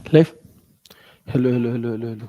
Life. Hello hello hello hello hello.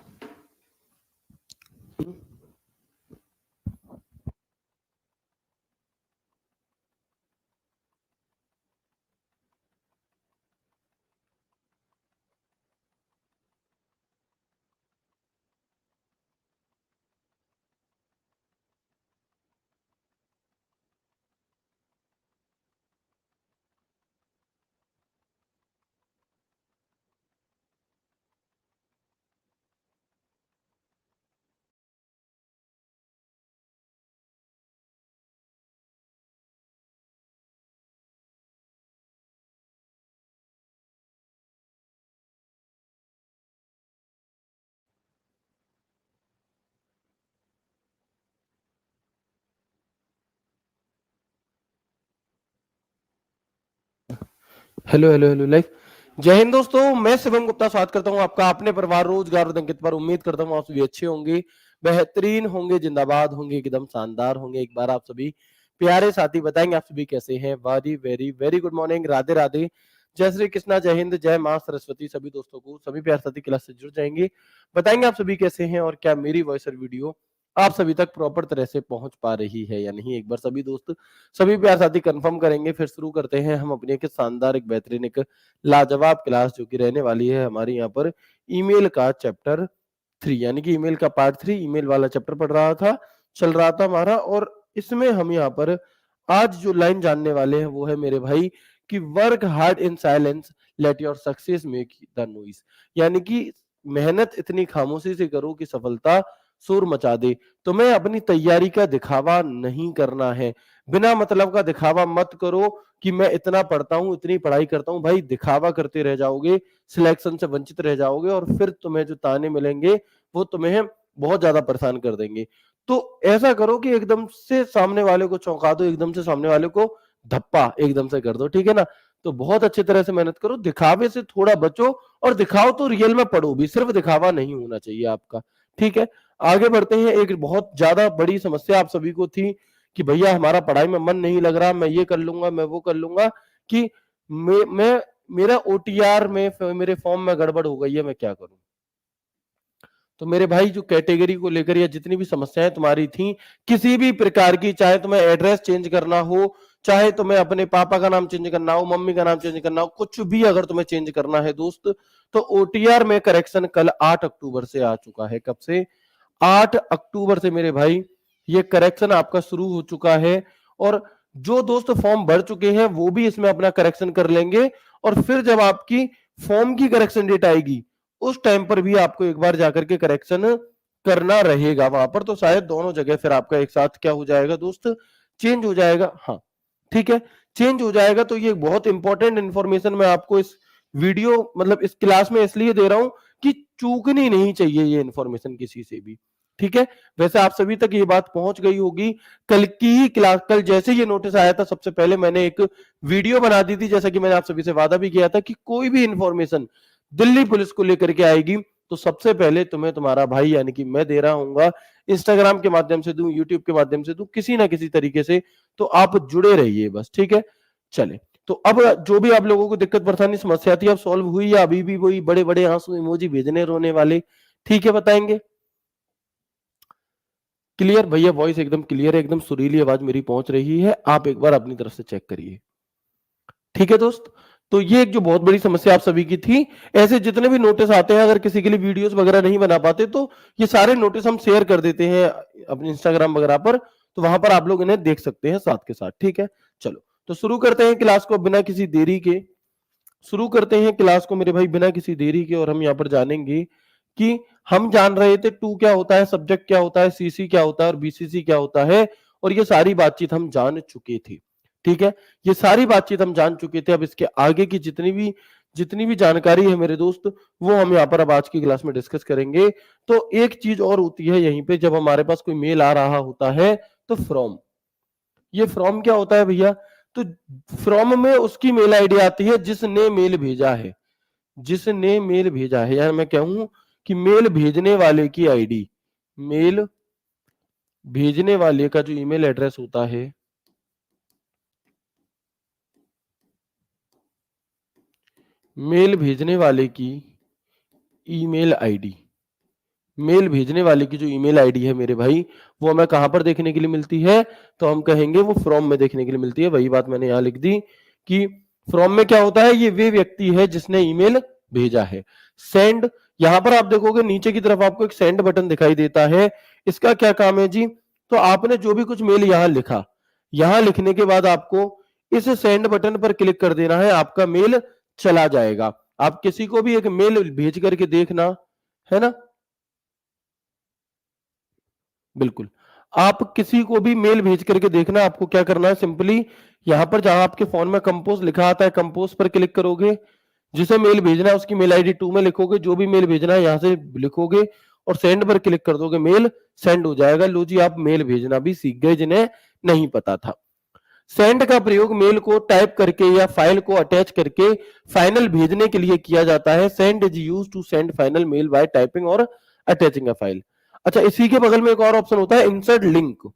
Hello hello hello life. जय हिंद दोस्तों, मैं शिवम गुप्ता स्वागत करता हूं आपका अपने परिवार रोजगार और अंकित पर। उम्मीद करता हूं आप सभी अच्छे होंगे, बेहतरीन होंगे, जिंदाबाद होंगे, एकदम शानदार होंगे। एक बार आप सभी प्यारे साथी बताएंगे आप सभी कैसे हैं। Very very very good morning, Radhe Radhe, जय श्री कृष्णा, जय हिंद, जय मां सरस्वती। सभी दोस्तों को, सभी प्यारे साथी क्लास से जुड़ जाएंगे, बताएंगे आप सभी कैसे हैं और क्या मेरी वॉइस और वीडियो आप सभी तक प्रॉपर तरह से पहुंच पा रही है या नहीं। एक बार सभी दोस्त, सभी प्यार साथी कंफर्म करेंगे, फिर शुरू करते हैं हम अपनी एक शानदार, एक बेहतरीन, एक लाजवाब क्लास जो कि रहने वाली है हमारी यहाँ पर ईमेल का चैप्टर 3, यानी कि ईमेल का पार्ट 3, ईमेल वाला चैप्टर पढ़ रहा था, चल रहा था हमारा। और इसमें हम यहाँ पर आज जो लाइन जानने वाले हैं वो है मेरे भाई कि work hard in silence, let your success make the noise. यानी कि मेहनत इतनी खामोशी से करो कि सफलता शोर मचा दे। तुम्हें अपनी तैयारी का दिखावा नहीं करना है, बिना मतलब का दिखावा मत करो कि मैं इतना पढ़ता हूं, इतनी पढ़ाई करता हूं। भाई दिखावा करते रह जाओगे, सिलेक्शन से वंचित रह जाओगे और फिर तुम्हें जो ताने मिलेंगे वो तुम्हें बहुत ज्यादा परेशान कर देंगे। तो ऐसा करो कि एकदम से सामने वाले को चौंका दो, एकदम से सामने वाले को धप्पा एकदम से कर दो, ठीक है ना। तो बहुत अच्छे तरह से मेहनत करो, दिखावे से थोड़ा बचो और दिखाओ तो रियल में पढ़ो भी, सिर्फ दिखावा नहीं होना चाहिए आपका, ठीक है। आगे बढ़ते हैं। एक बहुत ज्यादा बड़ी समस्या आप सभी को थी कि भैया हमारा पढ़ाई में मन नहीं लग रहा, मैं ये कर लूंगा, मैं वो कर लूंगा, कि मैं मेरा ओटीआर में, मेरे फॉर्म में गड़बड़ हो गई है, मैं क्या करूं। तो मेरे भाई जो कैटेगरी को लेकर या जितनी भी समस्याएं तुम्हारी थी किसी भी प्रकार की, चाहे तुम्हें एड्रेस चेंज करना हो, चाहे तुम्हें अपने पापा का नाम चेंज करना हो, मम्मी का नाम चेंज करना हो, कुछ भी अगर तुम्हें चेंज करना है दोस्त, तो ओटीआर में करेक्शन कल 8 अक्टूबर से आ चुका है। कब से? 8 अक्टूबर से मेरे भाई ये करेक्शन आपका शुरू हो चुका है। और जो दोस्त फॉर्म भर चुके हैं वो भी इसमें अपना करेक्शन कर लेंगे। और फिर जब आपकी फॉर्म की करेक्शन डेट आएगी उस टाइम पर भी आपको एक बार जाकर के करेक्शन करना रहेगा वहां पर। तो शायद दोनों जगह फिर आपका एक साथ क्या हो जाएगा दोस्त, चेंज हो जाएगा। हाँ ठीक है, चेंज हो जाएगा। तो ये बहुत इंपॉर्टेंट इंफॉर्मेशन मैं आपको इस वीडियो मतलब इस क्लास में इसलिए दे रहा हूं कि चूकनी नहीं चाहिए ये इंफॉर्मेशन किसी से भी, ठीक है। वैसे आप सभी तक ये बात पहुंच गई होगी। कल की ही क्लास, कल जैसे ये नोटिस आया था सबसे पहले मैंने एक वीडियो बना दी थी, जैसा कि मैंने आप सभी से वादा भी किया था कि कोई भी इंफॉर्मेशन दिल्ली पुलिस को लेकर के आएगी तो सबसे पहले तुम्हें तुम्हारा भाई यानी कि मैं दे रहा हूँ, इंस्टाग्राम के माध्यम से दूं, यूट्यूब के माध्यम से दूं, किसी ना किसी तरीके से। तो आप जुड़े रहिए बस, ठीक है। चले, तो अब जो भी आप लोगों को दिक्कत परेशानी समस्या थी अब सॉल्व हुई या अभी भी वही बड़े बड़े आंसू इमोजी भेजने रोने वाले, ठीक है, बताएंगे। क्लियर भैया, वॉइस एकदम क्लियर है, एकदम सुरीली आवाज मेरी पहुंच रही है, आप एक बार अपनी तरफ से चेक करिए, ठीक है दोस्त। तो ये एक जो बहुत बड़ी समस्या आप सभी की थी, ऐसे जितने भी नोटिस आते हैं अगर किसी के लिए वीडियोस वगैरह नहीं बना पाते तो ये सारे नोटिस हम शेयर कर देते हैं अपने इंस्टाग्राम वगैरह पर, तो वहां पर आप लोग इन्हें देख सकते हैं साथ के साथ, ठीक है। चलो तो शुरू करते हैं क्लास को बिना किसी देरी के, शुरू करते हैं क्लास को मेरे भाई बिना किसी देरी के। और हम यहाँ पर जानेंगे कि हम जान रहे थे टू क्या होता है, सब्जेक्ट क्या होता है, सीसी क्या होता है और बीसीसी क्या होता है, और ये सारी बातचीत हम जान चुके थे, ठीक है। ये सारी बातचीत हम जान चुके थे। अब इसके आगे की जितनी भी जानकारी है मेरे दोस्त वो हम यहाँ पर अब आज की क्लास में डिस्कस करेंगे। तो एक चीज और होती है यहीं पे, जब हमारे पास कोई मेल आ रहा होता है तो फ्रॉम, ये फ्रॉम क्या होता है भैया, तो फ्रॉम में उसकी मेल आईडी आती है जिसने मेल भेजा है, जिसने मेल भेजा है, यार मैं कहूं कि मेल भेजने वाले की आईडी, मेल भेजने वाले का जो ईमेल एड्रेस होता है, मेल भेजने वाले की ईमेल आईडी, मेल भेजने वाले की जो ईमेल आईडी है मेरे भाई, वो हमें कहां पर देखने के लिए मिलती है? तो हम कहेंगे वो फ्रॉम में देखने के लिए मिलती है। वही बात मैंने यहां लिख दी कि फ्रॉम में क्या होता है, ये वे व्यक्ति है जिसने ईमेल भेजा है। सेंड, यहां पर आप देखोगे नीचे की तरफ आपको एक सेंड बटन दिखाई देता है। इसका क्या काम है जी? तो आपने जो भी कुछ मेल यहां लिखा, यहां लिखने के बाद आपको इस सेंड बटन पर क्लिक कर देना है, आपका मेल चला जाएगा। आप किसी को भी एक मेल भेज करके देखना, है ना, बिल्कुल। आप किसी को भी मेल भेज करके देखना, आपको क्या करना है, सिंपली यहां पर जहां आपके फोन में कंपोज लिखा आता है, कंपोज पर क्लिक करोगे, जिसे मेल भेजना है उसकी मेल आईडी 2 में लिखोगे, जो भी मेल भेजना है यहां से लिखोगे और सेंड पर क्लिक कर दोगे, मेल सेंड हो जाएगा। लो जी, आप मेल भेजना भी सीख गए जिन्हें नहीं पता था। सेंड का प्रयोग मेल को टाइप करके या फाइल को अटैच करके फाइनल भेजने के लिए किया जाता है। Send is used to send final mail by typing और अटैचिंग अ फाइल। अच्छा, इसी के बगल में एक और ऑप्शन होता है इंसर्ट लिंक।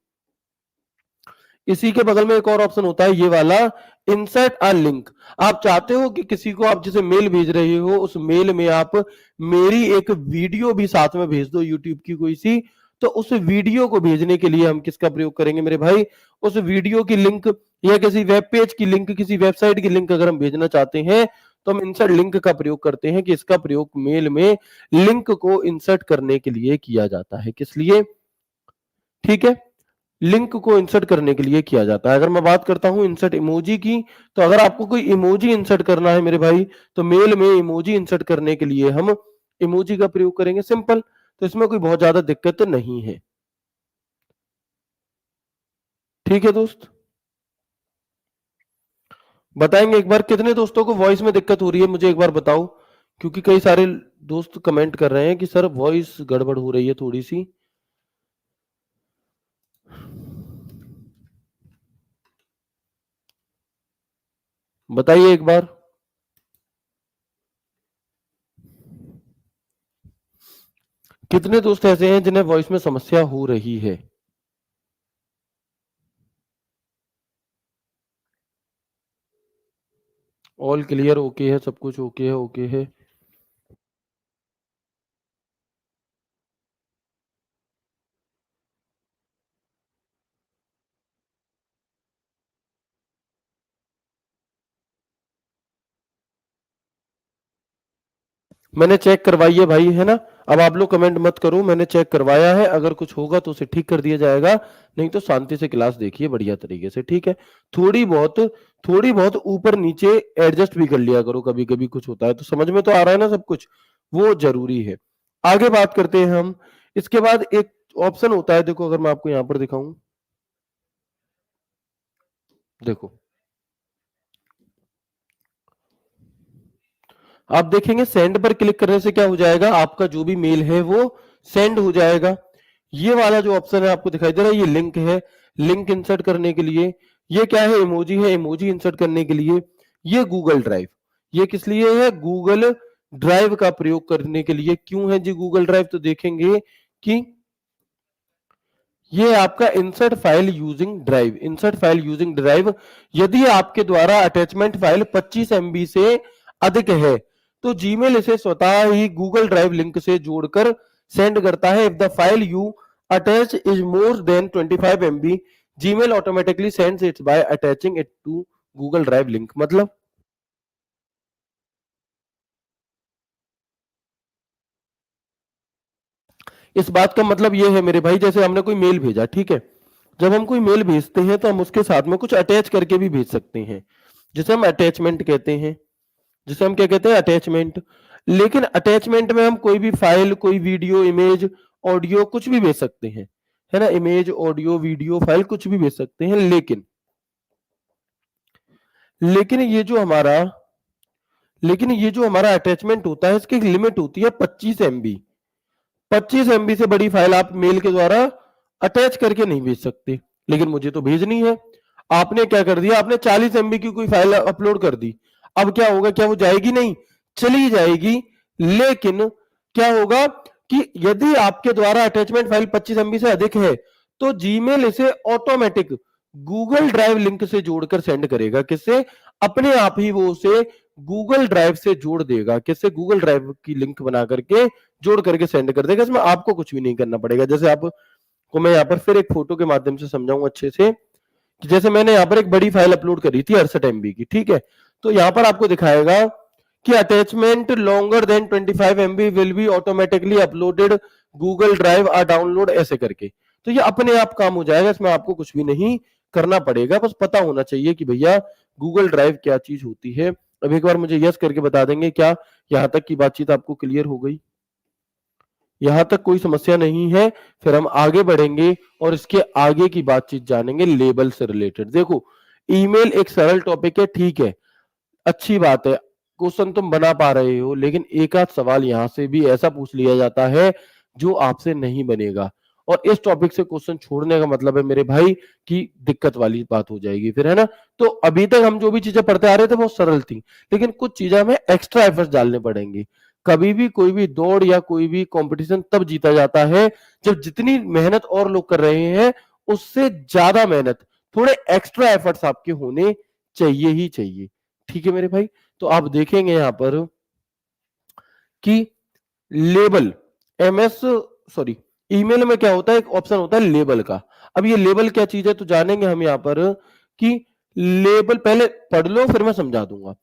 इसी के बगल में एक और ऑप्शन होता है ये वाला, इंसर्ट अ लिंक। आप चाहते हो कि किसी को आप जिसे मेल भेज रहे हो उस मेल में आप मेरी एक वीडियो भी साथ में भेज दो यूट्यूब की कोई सी, तो उस वीडियो को भेजने के लिए हम किसका प्रयोग करेंगे मेरे भाई? उस वीडियो की लिंक या किसी वेब पेज की लिंक, किसी वेबसाइट की लिंक अगर हम भेजना चाहते हैं तो हम इंसर्ट लिंक का प्रयोग करते हैं, कि इसका प्रयोग मेल में लिंक को इंसर्ट करने के लिए किया जाता है। किस लिए? ठीक है, लिंक को इंसर्ट करने के लिए किया जाता है। अगर मैं बात करता हूं इंसर्ट इमोजी की, तो अगर आपको कोई इमोजी इंसर्ट करना है मेरे भाई, तो मेल में इमोजी इंसर्ट करने के लिए हम इमोजी का प्रयोग करेंगे, सिंपल। तो इसमें कोई बहुत ज्यादा दिक्कत नहीं है। ठीक है दोस्त, बताएंगे एक बार कितने दोस्तों को वॉइस में दिक्कत हो रही है, मुझे एक बार बताओ, क्योंकि कई सारे दोस्त कमेंट कर रहे हैं कि सर वॉइस गड़बड़ हो रही है थोड़ी सी। बताइए एक बार। कितने दोस्त ऐसे हैं जिन्हें वॉइस में समस्या हो रही है? ऑल क्लियर, ओके है, सब कुछ ओके है, ओके है। मैंने चेक करवाई है भाई, है ना। अब आप लोग कमेंट मत करो, मैंने चेक करवाया है, अगर कुछ होगा तो उसे ठीक कर दिया जाएगा, नहीं तो शांति से क्लास देखिए बढ़िया तरीके से, ठीक है। थोड़ी बहुत ऊपर नीचे एडजस्ट भी कर लिया करो, कभी कभी कुछ होता है तो। समझ में तो आ रहा है ना सब कुछ, वो जरूरी है। आगे बात करते हैं हम। इसके बाद एक ऑप्शन होता है, देखो अगर मैं आपको यहां पर दिखाऊं, देखो आप देखेंगे सेंड पर क्लिक करने से क्या हो जाएगा, आपका जो भी मेल है वो सेंड हो जाएगा। ये वाला जो ऑप्शन है आपको दिखाई दे रहा है, ये लिंक है, लिंक इंसर्ट करने के लिए। ये क्या है, इमोजी है, इमोजी इंसर्ट करने के लिए। ये गूगल ड्राइव, ये किस लिए है? गूगल ड्राइव का प्रयोग करने के लिए। क्यों है जी गूगल ड्राइव? तो देखेंगे कि ये आपका insert file using drive, insert file using drive. यदि आपके द्वारा अटैचमेंट फाइल 25 MB से अधिक है तो जीमेल इसे स्वतः ही गूगल ड्राइव लिंक से जोड़कर सेंड करता है। If the file you attach is more than 25 MB, Gmail automatically sends it by attaching it to Google Drive link. मतलब इस बात का मतलब ये है मेरे भाई, जैसे हमने कोई मेल भेजा, ठीक है, जब हम कोई मेल भेजते हैं तो हम उसके साथ में कुछ अटैच करके भी भेज सकते हैं, जिसे हम अटैचमेंट कहते हैं, जिसे हम क्या कहते हैं, अटैचमेंट। लेकिन अटैचमेंट में हम कोई भी फाइल, कोई वीडियो, इमेज, ऑडियो कुछ भी भेज सकते हैं, है ना, इमेज, ऑडियो, वीडियो, फाइल कुछ भी भेज सकते हैं। लेकिन ये जो हमारा लेकिन ये जो हमारा अटैचमेंट होता है इसकी एक लिमिट होती है 25 MB। 25 MB से बड़ी फाइल आप मेल के द्वारा अटैच करके नहीं भेज सकते। लेकिन मुझे तो भेजनी है, आपने क्या कर दिया, आपने 40 MB की कोई फाइल अपलोड कर दी। अब क्या होगा, क्या वो जाएगी? नहीं, चली जाएगी। लेकिन क्या होगा कि यदि आपके द्वारा अटैचमेंट फाइल 25 MB से अधिक है तो जीमेल इसे ऑटोमेटिक गूगल ड्राइव लिंक से जोड़कर सेंड करेगा। किससे? अपने आप ही वो उसे गूगल ड्राइव से जोड़ देगा। कैसे? गूगल ड्राइव की लिंक बना करके जोड़ करके सेंड कर देगा। इसमें आपको कुछ भी नहीं करना पड़ेगा। जैसे आपको मैं यहाँ पर फिर एक फोटो के माध्यम से समझाऊंगा अच्छे से, कि जैसे मैंने यहाँ पर एक बड़ी फाइल अपलोड करी थी 68 MB की, ठीक है। तो यहाँ पर आपको दिखाएगा कि attachment longer than 25 MB will be automatically uploaded Google Drive आ डाउनलोड, ऐसे करके। तो ये अपने आप काम हो जाएगा, इसमें आपको कुछ भी नहीं करना पड़ेगा, बस पता होना चाहिए कि भैया गूगल ड्राइव क्या चीज होती है। अब एक बार मुझे यस करके बता देंगे क्या यहां तक की बातचीत आपको क्लियर हो गई? यहां तक कोई समस्या नहीं है? फिर हम आगे बढ़ेंगे और इसके आगे की बातचीत जानेंगे लेबल से रिलेटेड। देखो, ईमेल एक सरल टॉपिक है, ठीक है, अच्छी बात है, क्वेश्चन तुम बना पा रहे हो, लेकिन एक आध सवाल यहां से भी ऐसा पूछ लिया जाता है जो आपसे नहीं बनेगा, और इस टॉपिक से क्वेश्चन छोड़ने का मतलब है मेरे भाई कि दिक्कत वाली बात हो जाएगी फिर, है ना। तो अभी तक हम जो भी चीजें पढ़ते आ रहे थे बहुत सरल थी, लेकिन कुछ चीजें हमें एक्स्ट्रा एफर्ट्स डालने पड़ेंगे। कभी भी कोई भी दौड़ या कोई भी कंपटीशन तब जीता जाता है जब जितनी मेहनत और लोग कर रहे हैं उससे ज्यादा मेहनत, थोड़े एक्स्ट्रा एफर्ट्स आपके होने चाहिए ही चाहिए। ठीक है मेरे भाई। तो आप देखेंगे यहां पर कि लेबल एमएस सॉरी ईमेल में क्या होता है, एक ऑप्शन होता है लेबल का। अब ये लेबल क्या चीज है तो जानेंगे हम यहां पर कि लेबल पहले पढ़ लो फिर मैं समझा दूंगा।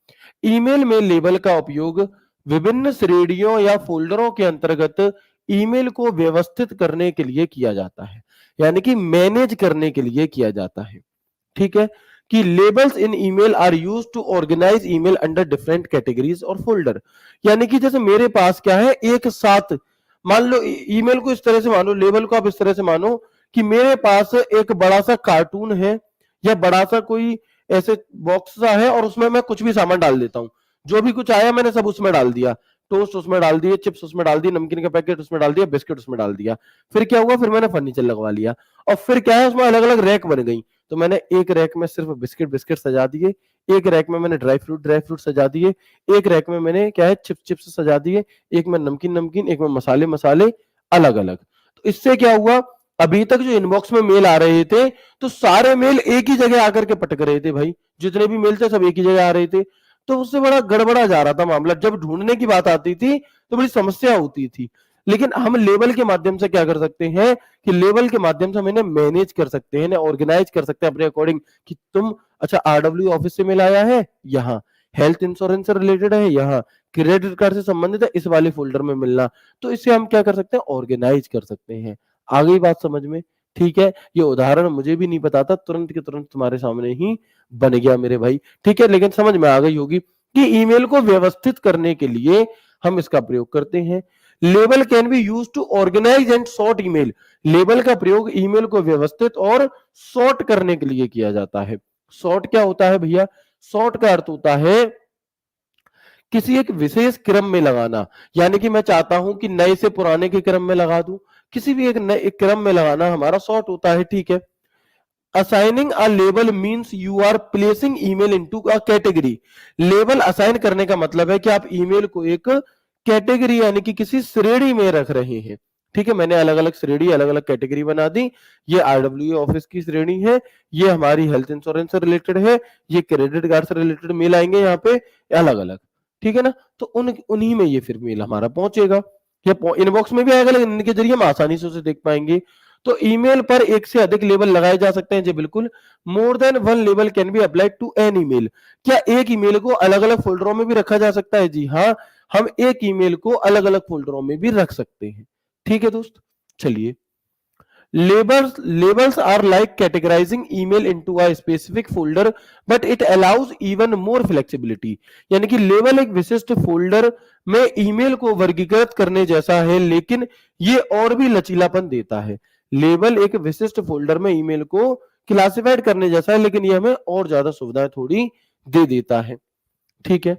ईमेल में लेबल का उपयोग विभिन्न श्रेणियों या फोल्डरों के अंतर्गत ईमेल को व्यवस्थित करने के लिए किया जाता है, यानी कि मैनेज करने के लिए किया जाता है। ठीक है, कि labels in email are use to organise email under different categories और फोल्डर। यानी कि जैसे मेरे पास क्या है, एक साथ मान लो ईमेल को इस तरह से मानो, लेबल को आप इस तरह से मानो कि मेरे पास एक बड़ा सा कार्टून है या बड़ा सा कोई ऐसे बॉक्स सा है और उसमें मैं कुछ भी सामान डाल देता हूं, जो भी कुछ आया मैंने सब उसमें डाल दिया, टोस्ट उसमें डाल दिए, चिप्स उसमें डाल दिए, नमकीन का पैकेट उसमें डाल दिया, बिस्किट उसमें डाल दिया। फिर क्या हुआ, फिर मैंने फर्नीचर लगवा लिया और फिर क्या है उसमें अलग अलग रैक बन गई। तो मैंने एक रैक में सिर्फ बिस्किट बिस्किट सजा दिए, एक रैक में मैंने ड्राई फ्रूट सजा दिए, एक रैक में मैंने क्या है चिप्स चिप्स सजा दिए, एक में नमकीन नमकीन, एक में मसाले मसाले, अलग अलग। तो इससे क्या हुआ, अभी तक जो इनबॉक्स में मेल आ रहे थे तो सारे मेल एक ही जगह आकर के पटक रहे थे भाई, जितने भी मेल थे सब एक ही जगह आ रहे थे। तो उससे बड़ा गड़बड़ा जा रहा था मामला, जब ढूंढने की बात आती थी तो बड़ी समस्या होती थी। लेकिन हम लेबल के माध्यम से क्या कर सकते हैं कि लेबल के माध्यम से हम इन्हें मैनेज कर सकते हैं, ऑर्गेनाइज कर सकते हैं अपने अकॉर्डिंग, कि तुम अच्छा आरडब्ल्यू ऑफिस से मेल आया है यहाँ, हेल्थ इंश्योरेंस से रिलेटेड है यहाँ, क्रेडिट कार्ड से संबंधित है इस वाले फोल्डर में मिलना। तो इससे हम क्या कर सकते हैं, ऑर्गेनाइज कर सकते हैं। आ गई बात समझ में? ठीक है, ये उदाहरण मुझे भी नहीं पता था, तुरंत के तुरंत तुम्हारे सामने ही बन गया मेरे भाई। ठीक है, लेकिन समझ में आ गई होगी कि ईमेल को व्यवस्थित करने के लिए हम इसका प्रयोग करते हैं। Label can be use to organise and sort email. Label का प्रयोग ईमेल को व्यवस्थित और सॉर्ट करने के लिए किया जाता है। सॉर्ट क्या होता है भैया? सॉर्ट का अर्थ होता है किसी एक विशेष क्रम में लगाना, यानी कि मैं चाहता हूं कि नए से पुराने के क्रम में लगा दूं, किसी भी एक नए एक क्रम में लगाना हमारा सॉर्ट होता है। ठीक है, assigning a label means you are placing email into a category. Label assign करने का मतलब है कि आप ईमेल को एक कैटेगरी यानी कि किसी श्रेणी में रख रहे हैं। ठीक है, मैंने अलग अलग श्रेणी अलग अलग कैटेगरी बना दी। ये आरडब्ल्यू ऑफिस की श्रेणी है, ये हमारी हेल्थ इंश्योरेंस से रिलेटेड है, ये क्रेडिट कार्ड से रिलेटेड मेल आएंगे यहाँ पे अलग अलग। ठीक है ना, तो उन्हीं में ये फिर मेल हमारा पहुंचेगा, या इनबॉक्स में भी आएगा, लेकिन इनके जरिए हम आसानी से उसे देख पाएंगे। तो ईमेल पर एक से अधिक लेबल लगाए जा सकते हैं जी, बिल्कुल। More than one label can be applied to an email. क्या एक ईमेल को अलग अलग फोल्डरों में भी रखा जा सकता है? जी हाँ, हम एक ईमेल को अलग अलग फोल्डरों में भी रख सकते हैं। ठीक है दोस्त, चलिए। Labels are like categorizing email into a specific folder, but it allows even more flexibility। यानी कि लेबल एक विशिष्ट फोल्डर में ईमेल को वर्गीकृत करने जैसा है, लेकिन ये और भी लचीलापन देता है। लेबल एक विशिष्ट फोल्डर में ईमेल को क्लासिफाइड करने जैसा है, लेकिन ये हमें और ज्यादा सुविधाएं थोड़ी दे देता है। ठीक है,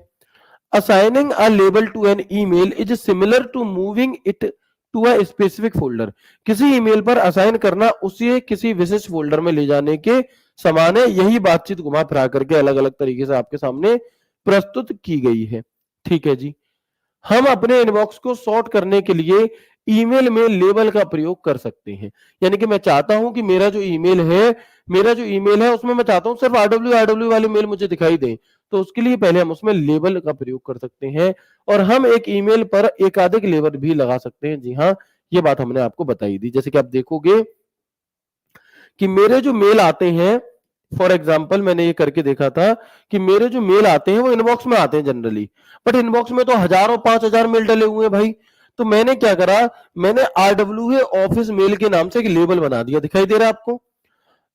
assigning a label to an email is similar to moving it to a specific folder। किसी ईमेल पर असाइन करना उसे किसी विशिष्ट फोल्डर में ले जाने के समान है। यही बातचीत घुमा फिरा करके अलग अलग तरीके से आपके सामने प्रस्तुत की गई है। ठीक है जी, हम अपने इनबॉक्स को सॉर्ट करने के लिए ईमेल में लेबल का प्रयोग कर सकते हैं। यानी कि मैं चाहता हूं कि मेरा जो ईमेल है उसमें मैं चाहता हूं सिर्फ आरडब्ल्यू वाले मेल मुझे दिखाई दें, तो उसके लिए पहले हम उसमें लेबल का प्रयोग कर सकते हैं और हम एक ईमेल पर एकाधिक लेबल भी लगा सकते हैं। जी हाँ, ये बात हमने आपको बताई दी। जैसे कि आप देखोगे कि मेरे जो मेल आते हैं, फॉर एग्जाम्पल मैंने ये करके देखा था कि मेरे जो मेल आते हैं वो इनबॉक्स में आते हैं जनरली, बट इनबॉक्स में तो हजारों 5,000 मेल डले हुए हैं भाई। तो मैंने क्या करा, मैंने RWA ऑफिस मेल के नाम से एक लेबल बना दिया, दिखाई दे रहा है आपको,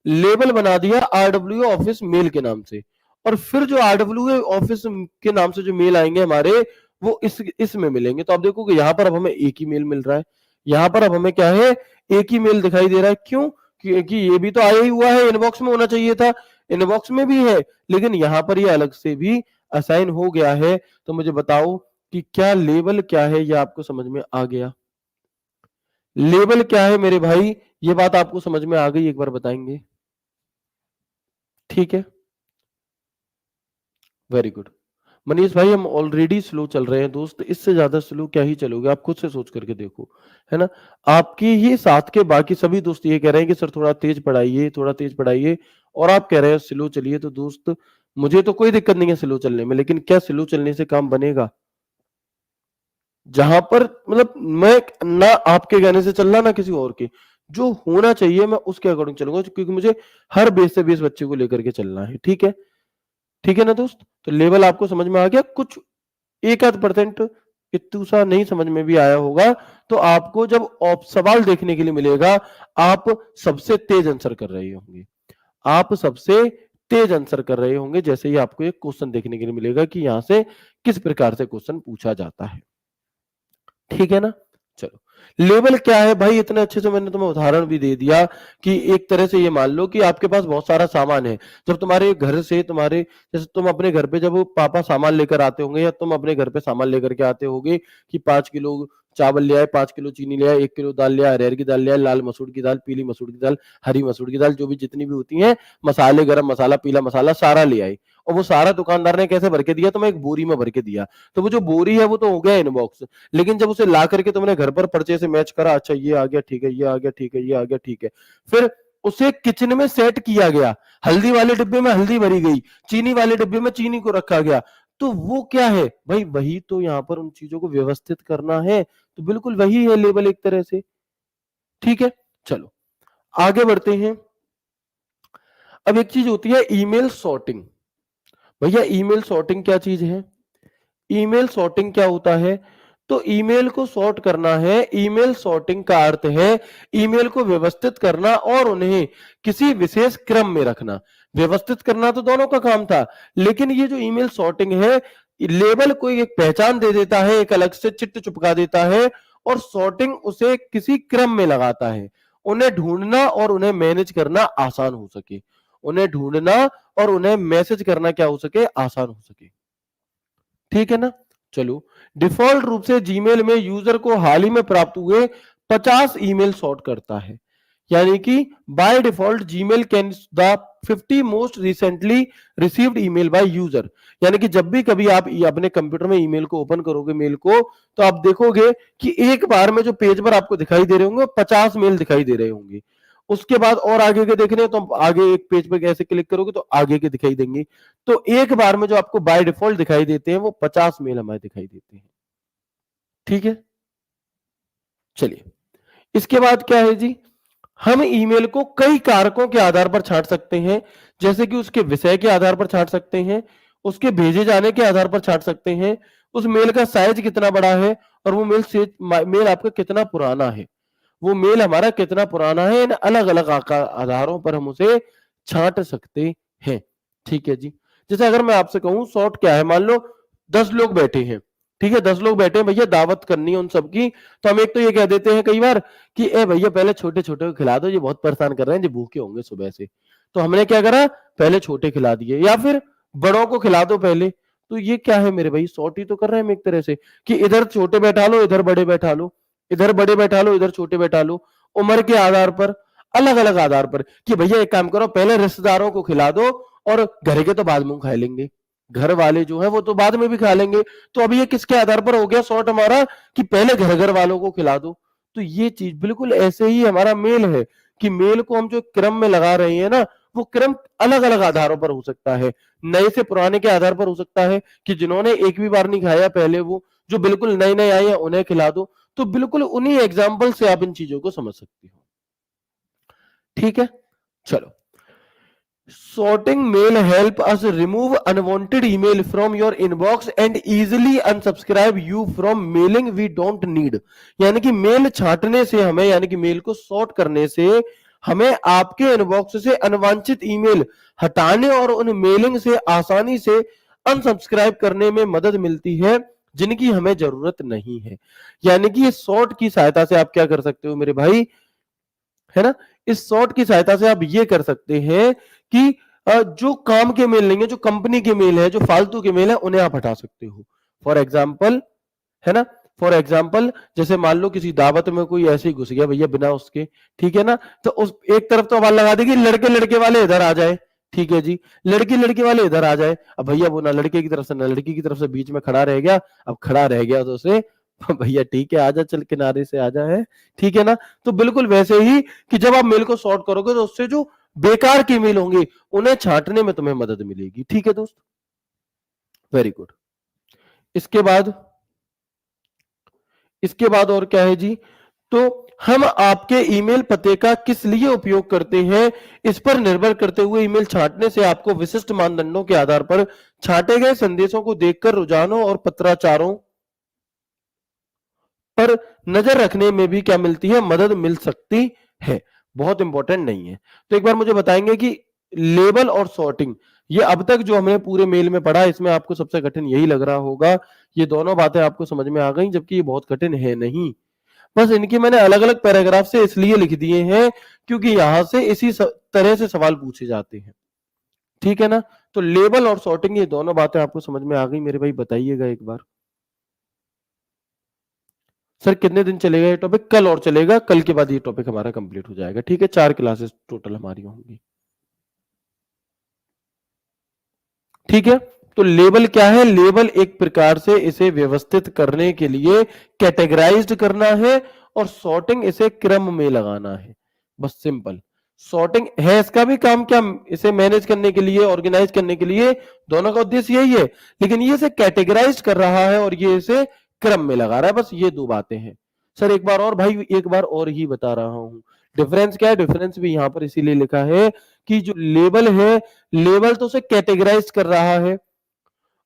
लेबल बना दिया RWA ऑफिस मेल के नाम से। और फिर जो RWA ऑफिस के नाम से जो मेल आएंगे हमारे, वो इसमें मिलेंगे। तो आप देखोगे यहां पर अब हमें एक ही मेल मिल रहा है, यहां पर अब हमें क्या है, एक ही मेल दिखाई दे रहा है। क्यों? क्योंकि ये भी तो आया ही हुआ है, इनबॉक्स में होना चाहिए था, इनबॉक्स में भी है, लेकिन यहां पर ये अलग से भी असाइन हो गया है। तो मुझे बताओ कि क्या लेबल क्या है, ये आपको समझ में आ गया? लेबल क्या है मेरे भाई, ये बात आपको समझ में आ गई, एक बार बताएंगे? ठीक है, वेरी गुड। मनीष भाई हम ऑलरेडी स्लो चल रहे हैं दोस्त, इससे ज्यादा स्लो क्या ही चलोगे, आप खुद से सोच करके देखो, है ना। आपके ही साथ के बाकी सभी दोस्त ये कह रहे हैं कि सर थोड़ा तेज पढ़ाइए, थोड़ा तेज पढ़ाइए, और आप कह रहे हैं स्लो चलिए। तो दोस्त मुझे तो कोई दिक्कत नहीं है स्लो चलने में, लेकिन क्या स्लो चलने से काम बनेगा? जहां पर मतलब मैं ना आपके कहने से चलना ना किसी और के, जो होना चाहिए मैं उसके अकॉर्डिंग चलूंगा, क्योंकि मुझे हर 20 से 20 बच्चे को लेकर के चलना है। ठीक है, ठीक है ना दोस्त। तो लेवल आपको समझ में आ गया। कुछ एक आध परसेंट इतू सा नहीं समझ में भी आया होगा, तो आपको जब सवाल देखने के लिए मिलेगा, आप सबसे तेज आंसर कर रहे होंगे, आप सबसे तेज आंसर कर रहे होंगे, जैसे ही आपको एक क्वेश्चन देखने के लिए मिलेगा कि यहां से किस प्रकार से क्वेश्चन पूछा जाता है। ठीक है ना। चलो, लेवल क्या है भाई, इतने अच्छे से मैंने तुम्हें उदाहरण भी दे दिया कि एक तरह से ये मान लो कि आपके पास बहुत सारा सामान है। जब तुम्हारे घर से तुम्हारे, जैसे तुम अपने घर पे जब पापा सामान लेकर आते होंगे, या तुम अपने घर पे सामान लेकर के आते होगे कि 5 किलो चावल ले आए, 5 किलो चीनी ले आए, 1 किलो दाल ले आए, अरहर की दाल ले आए, लाल मसूर की दाल, पीली मसूर की दाल, हरी मसूर की दाल, जो भी जितनी भी होती है, मसाले, गरम मसाला, पीला मसाला, सारा ले आए। और वो सारा दुकानदार ने कैसे भर के दिया, तुम्हें एक बोरी में भर के दिया। तो वो जो बोरी है वो तो हो गया इनबॉक्स, लेकिन जब उसे ला करके तुमने घर पर पर्चे से मैच करा, अच्छा ये आ गया, ठीक है, ये आ गया, ठीक है, ये आ गया, ठीक है, फिर उसे किचन में सेट किया गया, हल्दी वाले डिब्बे में हल्दी भरी गई, चीनी वाले डिब्बे में चीनी को रखा गया। तो वो क्या है भाई, वही तो यहाँ पर उन चीजों को व्यवस्थित करना है। तो बिल्कुल वही है लेबल एक तरह से। ठीक है, चलो आगे बढ़ते हैं। अब एक चीज होती है ईमेल सॉर्टिंग। भैया ईमेल सॉर्टिंग क्या चीज है? ईमेल सॉर्टिंग क्या होता है? तो ईमेल को सॉर्ट करना है, ईमेल सॉर्टिंग का अर्थ है ईमेल को व्यवस्थित करना और उन्हें किसी विशेष क्रम में रखना। व्यवस्थित करना तो दोनों का काम था, लेकिन ये जो ईमेल सॉर्टिंग है, लेबल को एक पहचान दे देता है, एक अलग से चिट्ठ चिपका देता है, और सॉर्टिंग उसे किसी क्रम में लगाता है, उन्हें ढूंढना और उन्हें मैनेज करना आसान हो सके, उन्हें ढूंढना और उन्हें मैसेज करना क्या हो सके, आसान हो सके। ठीक है ना। चलो, डिफॉल्ट रूप से जीमेल में यूजर को हाल ही में प्राप्त हुए 50 ईमेल सॉर्ट करता है, यानी कि by default Gmail can the 50 most recently received email by user. यानी कि जब भी कभी आप अपने कंप्यूटर में ईमेल को ओपन करोगे, मेल को, तो आप देखोगे कि एक बार में जो पेज पर आपको दिखाई दे रहे होंगे 50 मेल दिखाई दे रहे होंगे। उसके बाद और आगे के देखने हैं तो आगे एक पेज पे कैसे क्लिक करोगे तो आगे के दिखाई देंगे। तो एक बार में जो आपको बाय डिफॉल्ट दिखाई देते हैं वो 50 मेल हमें दिखाई देते हैं। ठीक है, चलिए इसके बाद क्या है जी, हम ईमेल को कई कारकों के आधार पर छांट सकते हैं, जैसे कि उसके विषय के आधार पर छांट सकते हैं, उसके भेजे जाने के आधार पर छांट सकते हैं, उस मेल का साइज कितना बड़ा है, और वो मेल आपका कितना पुराना है, वो मेल हमारा कितना पुराना है, इन अलग अलग आधारों पर हम उसे छांट सकते हैं। ठीक है जी। जैसे अगर मैं आपसे कहूं सॉर्ट क्या है, मान लो 10 लोग बैठे हैं, ठीक है, 10 लोग बैठे हैं भैया, दावत करनी है उन सबकी, तो हम एक तो ये कह देते हैं कई बार कि ए भैया पहले छोटे छोटे को खिला दो, ये बहुत परेशान कर रहे हैं, ये भूखे होंगे सुबह से। तो हमने क्या करा, पहले छोटे खिला दिए, या फिर बड़ों को खिला दो पहले। तो ये क्या है मेरे भाई, सॉर्ट ही तो कर रहे हैं हम एक तरह से, कि इधर छोटे बैठा लो, इधर बड़े बैठा लो, इधर बड़े बैठा लो, इधर छोटे बैठा लो, उम्र के आधार पर, अलग अलग आधार पर, कि भैया एक काम करो, पहले रिश्तेदारों को खिला दो और घर के तो बाद में खा लेंगे, घर वाले जो है वो तो बाद में भी खा लेंगे। तो अभी ये किसके आधार पर हो गया सॉर्ट हमारा, कि पहले घर घर वालों को खिला दो। तो ये चीज बिल्कुल ऐसे ही हमारा मेल है, कि मेल को हम जो क्रम में लगा रहे हैं ना, वो क्रम अलग अलग आधारों पर हो सकता है, नए से पुराने के आधार पर हो सकता है कि जिन्होंने एक भी बार नहीं खाया पहले, वो जो बिल्कुल नए नए आए हैं उन्हें खिला दो। तो बिल्कुल उन्हीं एग्जाम्पल से आप इन चीजों को समझ सकती हो। ठीक है, चलो। Sorting mail help us remove unwanted email from your inbox and easily unsubscribe you from mailing we don't need। यानी कि मेल छांटने से हमें, यानी कि मेल को सॉर्ट करने से हमें आपके इनबॉक्स से अनवांछित ईमेल हटाने और उन मेलिंग से आसानी से अनसब्सक्राइब करने में मदद मिलती है जिनकी हमें जरूरत नहीं है। यानी कि इस सॉर्ट की सहायता से आप क्या कर सकते हो मेरे भाई, है ना, इस सॉर्ट की सहायता से आप ये कर सकते हैं कि जो काम के मेल नहीं है, जो कंपनी के मेल है, जो फालतू के मेल है, उन्हें आप हटा सकते हो। फॉर एग्जाम्पल, है ना, फॉर एग्जाम्पल जैसे मान लो किसी दावत में कोई ऐसे ही घुस गया भैया बिना उसके, ठीक है ना, तो उस एक तरफ तो आवाज लगा देगी लड़के लड़के वाले इधर आ जाए, ठीक है जी, लड़की लड़के वाले इधर आ जाए। अब भैया वो ना लड़के की तरफ से ना लड़की की तरफ से बीच में खड़ा रह गया। अब खड़ा रह गया तो उसे भैया ठीक है आजा, चल किनारे से आजा, है, ठीक है ना। तो बिल्कुल वैसे ही कि जब आप मेल को सॉर्ट करोगे तो उससे जो बेकार के मेल होंगे उन्हें छांटने में तुम्हें मदद मिलेगी। ठीक है दोस्त, वेरी गुड। इसके बाद और क्या है जी, तो हम आपके ईमेल पते का किस लिए उपयोग करते हैं इस पर निर्भर करते हुए ईमेल छांटने से आपको विशिष्ट मानदंडों के आधार पर छांटे गए संदेशों को देखकर रुझानों और पत्राचारों पर नजर रखने में भी क्या मिलती है, मदद मिल सकती है। बहुत इंपॉर्टेंट नहीं है। तो एक बार मुझे बताएंगे कि लेबल और सॉर्टिंग, ये अब तक जो हमने पूरे मेल में पढ़ा इसमें आपको सबसे कठिन यही लग रहा होगा। ये दोनों बातें आपको समझ में आ गई, जबकि ये बहुत कठिन है नहीं। बस इनकी मैंने अलग अलग पैराग्राफ से इसलिए लिख दिए हैं क्योंकि यहां से इसी तरह से सवाल पूछे जाते हैं। ठीक है ना, तो लेबल और सॉर्टिंग ये दोनों बातें आपको समझ में आ गई मेरे भाई, बताइएगा एक बार। सर कितने दिन चलेगा ये टॉपिक? कल और चलेगा, कल के बाद ये टॉपिक हमारा कंप्लीट हो जाएगा। ठीक है, 4 क्लासेस टोटल हमारी होंगी। ठीक है, तो लेबल क्या है? लेबल एक प्रकार से इसे व्यवस्थित करने के लिए कैटेगराइज्ड करना है और सॉर्टिंग इसे क्रम में लगाना है। बस सिंपल। सॉर्टिंग है इसका भी काम क्या, इसे मैनेज करने के लिए, ऑर्गेनाइज करने के लिए, दोनों का उद्देश्य यही है। लेकिन ये इसे कैटेगराइज कर रहा है और ये इसे क्रम में लगा रहा है। बस ये दो बातें हैं। सर एक बार और भाई, एक बार और ही बता रहा हूं, डिफरेंस क्या है? डिफरेंस भी यहां पर इसीलिए लिखा है कि जो लेबल है, लेबल तो उसे कैटेगराइज कर रहा है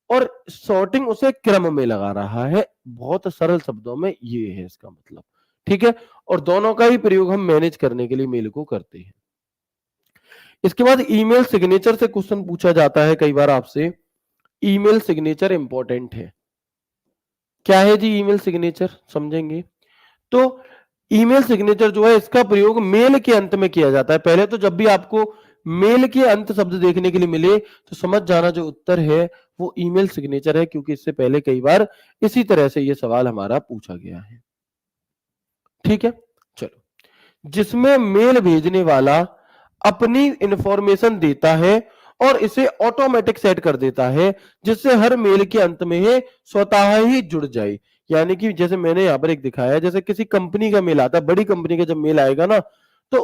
और सॉर्टिंग उसे क्रम में लगा रहा है। बहुत सरल शब्दों में ये है इसका मतलब। ठीक है, और दोनों का ही प्रयोग हम मैनेज करने के लिए मेल को करते हैं। इसके बाद ईमेल सिग्नेचर से क्वेश्चन पूछा जाता है कई बार आपसे। ईमेल सिग्नेचर इंपॉर्टेंट है। क्या है जी ईमेल सिग्नेचर, समझेंगे। तो ईमेल सिग्नेचर जो है इसका प्रयोग मेल के अंत में किया जाता है। पहले तो जब भी आपको मेल के अंत शब्द देखने के लिए मिले तो समझ जाना जो उत्तर है वो ईमेल सिग्नेचर है, क्योंकि इससे पहले कई बार इसी तरह से ये सवाल हमारा पूछा गया है। ठीक है, चलो। जिसमें मेल भेजने वाला अपनी इंफॉर्मेशन देता है और इसे ऑटोमेटिक सेट कर देता है जिससे हर मेल के अंत में ही स्वतः ही जुड़ जाए। यानी कि जैसे मैंने यहां पर एक दिखाया है, जैसे किसी कंपनी का मेल आता है, बड़ी कंपनी का जब मेल आएगा ना, तो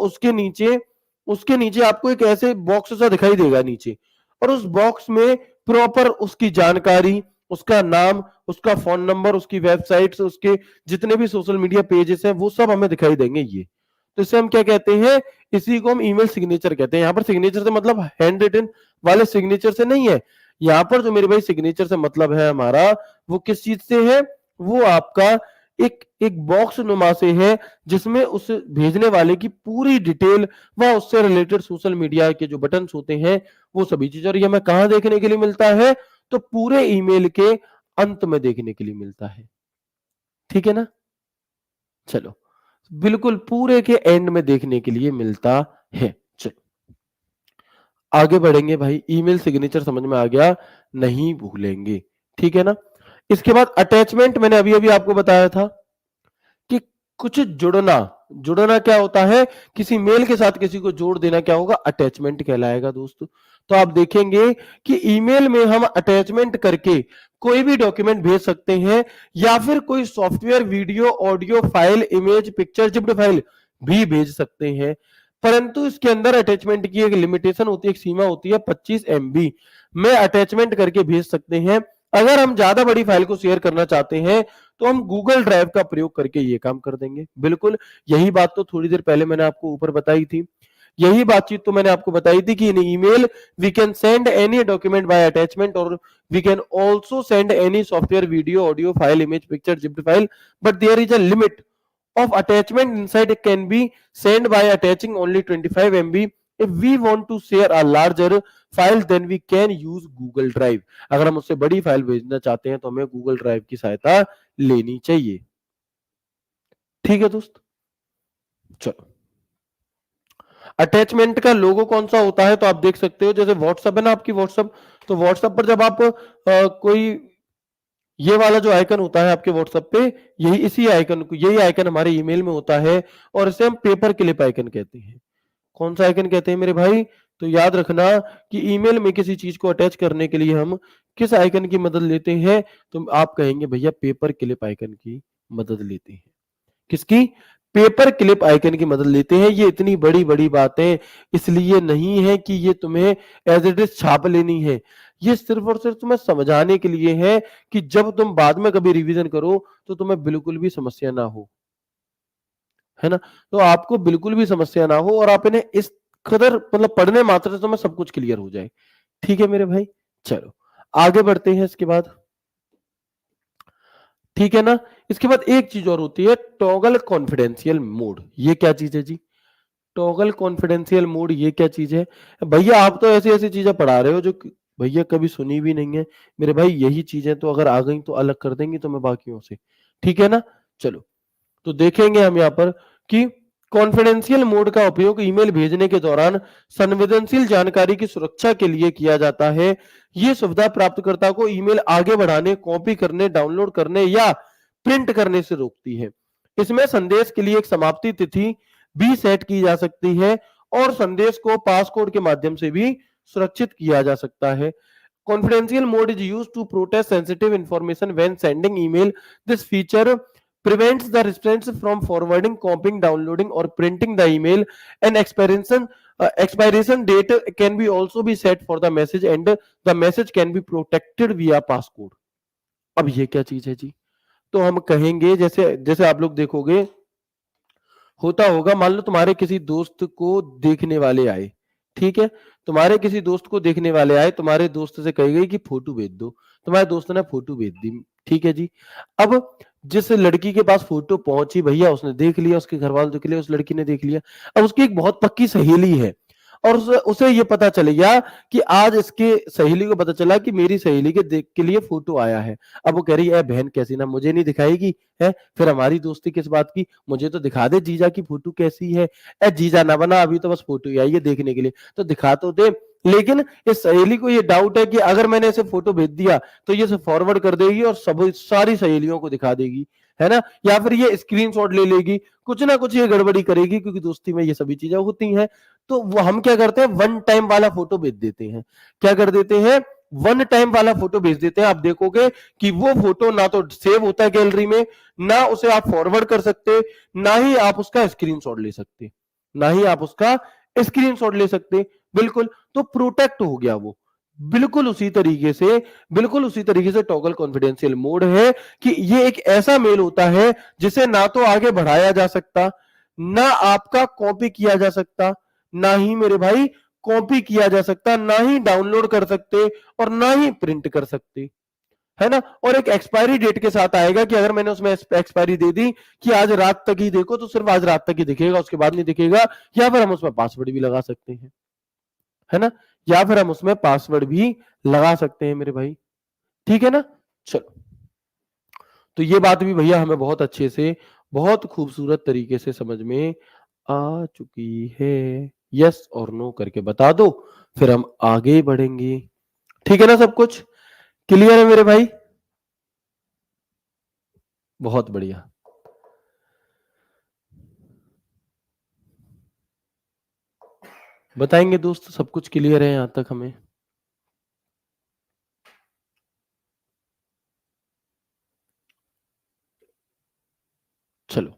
उसके नीचे आपको एक ऐसे बॉक्स सा दिखाई देगा नीचे, और उस बॉक्स में प्रॉपर उसकी जानकारी, उसका नाम, उसका फोन नंबर, उसकी वेबसाइट, उसके जितने भी सोशल मीडिया पेजेस हैं वो सब हमें दिखाई देंगे। ये तो इसे हम क्या कहते हैं, इसी को हम ईमेल सिग्नेचर कहते हैं। यहाँ पर सिग्नेचर से मतलब हैंड रिटन वाले सिग्नेचर से नहीं है। यहाँ पर जो मेरे भाई सिग्नेचर से मतलब है हमारा, वो किस चीज से है, वो आपका एक एक बॉक्स नुमा से है जिसमें उस भेजने वाले की पूरी डिटेल व उससे रिलेटेड सोशल मीडिया के जो बटन होते हैं वो सभी चीज। और ये हमें कहां देखने के लिए मिलता है, तो पूरे ईमेल के अंत में देखने के लिए मिलता है। ठीक है ना, चलो, बिल्कुल पूरे के एंड में देखने के लिए मिलता है। चलो आगे बढ़ेंगे भाई, ईमेल सिग्नेचर समझ में आ गया, नहीं भूलेंगे। ठीक है ना, इसके बाद अटैचमेंट मैंने अभी अभी आपको बताया था कि कुछ जुड़ना, जुड़ना क्या होता है, किसी मेल के साथ किसी को जोड़ देना क्या होगा, अटैचमेंट कहलाएगा दोस्तों। तो आप देखेंगे कि ईमेल में हम अटैचमेंट करके कोई भी डॉक्यूमेंट भेज सकते हैं या फिर कोई software, video, audio file, image, picture, zipped file भी भेज सकते हैं। परंतु इसके अंदर अटैचमेंट की एक लिमिटेशन होती है, एक सीमा होती है 25 MB में अटैचमेंट करके भेज सकते हैं। अगर हम ज्यादा बड़ी फाइल को शेयर करना चाहते हैं तो हम गूगल ड्राइव का प्रयोग करके ये काम कर देंगे। बिल्कुल यही बात तो थोड़ी देर पहले मैंने आपको ऊपर बताई थी, यही बातचीत तो मैंने आपको बताई थी कि in email we can send any document by attachment और we can also send any software, video, audio file, image, picture, zipped file, but there is a limit of attachment inside can be sent by attaching only 25 MB. If we want to share a larger file then we can use Google Drive. अगर हम उससे बड़ी file भेजना चाहते हैं तो हमें Google Drive की सहायता लेनी चाहिए। ठीक है दोस्त, चलो अटैचमेंट का लोगो कौन सा होता है तो आप देख सकते हो, जैसे व्हाट्सएप है ना आपकी व्हाट्सएप, तो व्हाट्सएप पर जब आप कोई ये वाला जो आइकन होता है आपके व्हाट्सएप पे, यही इसी आइकन को, यही आइकन हमारे ईमेल में होता है और इसे हम पेपर क्लिप आइकन कहते हैं। कौन सा आइकन कहते हैं मेरे भाई? तो याद रखना कि ईमेल में किसी चीज को अटैच करने के लिए हम किस आइकन की मदद लेते हैं, तो आप कहेंगे भैया पेपर क्लिप आइकन की मदद लेते हैं। किसकी? पेपर क्लिप आइकन की मदद लेते हैं। ये इतनी बड़ी बड़ी बातें इसलिए नहीं है कि ये तुम्हें एज इट इज छाप लेनी है, ये सिर्फ और सिर्फ तुम्हें समझाने के लिए है कि जब तुम बाद में कभी रिवीजन करो तो तुम्हें बिल्कुल भी समस्या ना हो, है ना? तो आपको बिल्कुल भी समस्या ना हो और आप इन्हें इस कदर मतलब पढ़ने मात्र से तुम्हें सब कुछ क्लियर हो जाए। ठीक है मेरे भाई, चलो आगे बढ़ते हैं इसके बाद। ठीक है ना? इसके बाद एक चीज और होती है टॉगल कॉन्फिडेंशियल मोड। ये क्या चीज है जी? टॉगल कॉन्फिडेंशियल मोड ये क्या चीज है? भैया आप तो ऐसी ऐसी चीजें पढ़ा रहे हो जो भैया कभी सुनी भी नहीं है। मेरे भाई यही चीजें तो अगर आ गई तो अलग कर देंगी तुम्हें बाकियों से। ठीक है ना? चलो तो देखेंगे हम यहाँ पर कि कॉन्फिडेंशियल मोड का उपयोग ईमेल भेजने के दौरान संवेदनशील जानकारी की सुरक्षा के लिए किया जाता है। यह सुविधा प्राप्तकर्ता को ईमेल आगे बढ़ाने, कॉपी करने, डाउनलोड करने या प्रिंट करने से रोकती है। इसमें संदेश के लिए एक समाप्ति तिथि भी सेट की जा सकती है और संदेश को पासकोड के माध्यम से भी सुरक्षित किया जा सकता है। Confidential mode is used to protect sensitive information when sending email. This feature prevents the recipient from forwarding, copying, downloading, or printing the email. An expiration date can be also be set for the message, and the message can be protected via passcode. अब ये क्या चीज है जी? तो हम कहेंगे जैसे जैसे आप लोग देखोगे होता होगा, मान लो तुम्हारे किसी दोस्त को देखने वाले आए, ठीक है? तुम्हारे किसी दोस्त को देखने वाले आए, तुम्हारे दोस्त से कही गई कि फोटो भेज दो, तुम्हारे दोस्त ने फोटो भेज दी, ठीक है जी। अब जिस लड़की के पास फोटो पहुंची भैया उसने देख लिया, उसके घर वालों ने देख लिया, उस लड़की ने देख लिया। अब उसकी एक बहुत पक्की सहेली है और उसे ये पता चल गया कि आज इसके सहेली को पता चला कि मेरी सहेली के देख के लिए फोटो आया है। अब वो कह रही है बहन कैसी ना मुझे नहीं दिखाएगी है, फिर हमारी दोस्ती किस बात की, मुझे तो दिखा दे जीजा की फोटो कैसी है। ए जीजा ना बना, अभी तो बस फोटो ही आई है देखने के लिए, तो दिखा तो दे। लेकिन इस सहेली को ये डाउट है कि अगर मैंने इसे फोटो भेज दिया तो ये इसे फॉरवर्ड कर देगी और सब सारी सहेलियों को दिखा देगी, है ना? या फिर ये स्क्रीनशॉट ले लेगी, कुछ ना कुछ ये गड़बड़ी करेगी क्योंकि दोस्ती में ये सभी चीजें होती हैं। तो वो हम क्या करते हैं, वन टाइम वाला फोटो भेज देते हैं। क्या कर देते हैं? वन टाइम वाला फोटो भेज देते हैं। आप देखोगे कि वो फोटो ना तो सेव होता है गैलरी में, ना उसे आप फॉरवर्ड कर सकते, ना ही आप उसका स्क्रीनशॉट ले सकते, ना ही आप उसका स्क्रीनशॉट ले सकते। बिल्कुल, तो प्रोटेक्ट हो गया वो। बिल्कुल उसी तरीके से, बिल्कुल उसी तरीके से टॉगल कॉन्फिडेंशियल मोड है कि ये एक ऐसा मेल होता है जिसे ना तो आगे बढ़ाया जा सकता, ना आपका कॉपी किया जा सकता, ना ही मेरे भाई कॉपी किया जा सकता, ना ही डाउनलोड कर सकते और ना ही प्रिंट कर सकते, है ना? और एक एक्सपायरी डेट के साथ आएगा कि अगर मैंने उसमें एक्सपायरी दे दी कि आज रात तक ही देखो तो सिर्फ आज रात तक ही दिखेगा, उसके बाद नहीं दिखेगा। या फिर हम उसमें पासवर्ड भी लगा सकते हैं, है ना? या फिर हम उसमें पासवर्ड भी लगा सकते हैं मेरे भाई। ठीक है ना? चलो तो ये बात भी भैया हमें बहुत अच्छे से, बहुत खूबसूरत तरीके से समझ में आ चुकी है। यस और नो करके बता दो, फिर हम आगे बढ़ेंगे। ठीक है ना? सब कुछ क्लियर है मेरे भाई? बहुत बढ़िया। बताएंगे दोस्त, सब कुछ क्लियर है यहां तक हमें? चलो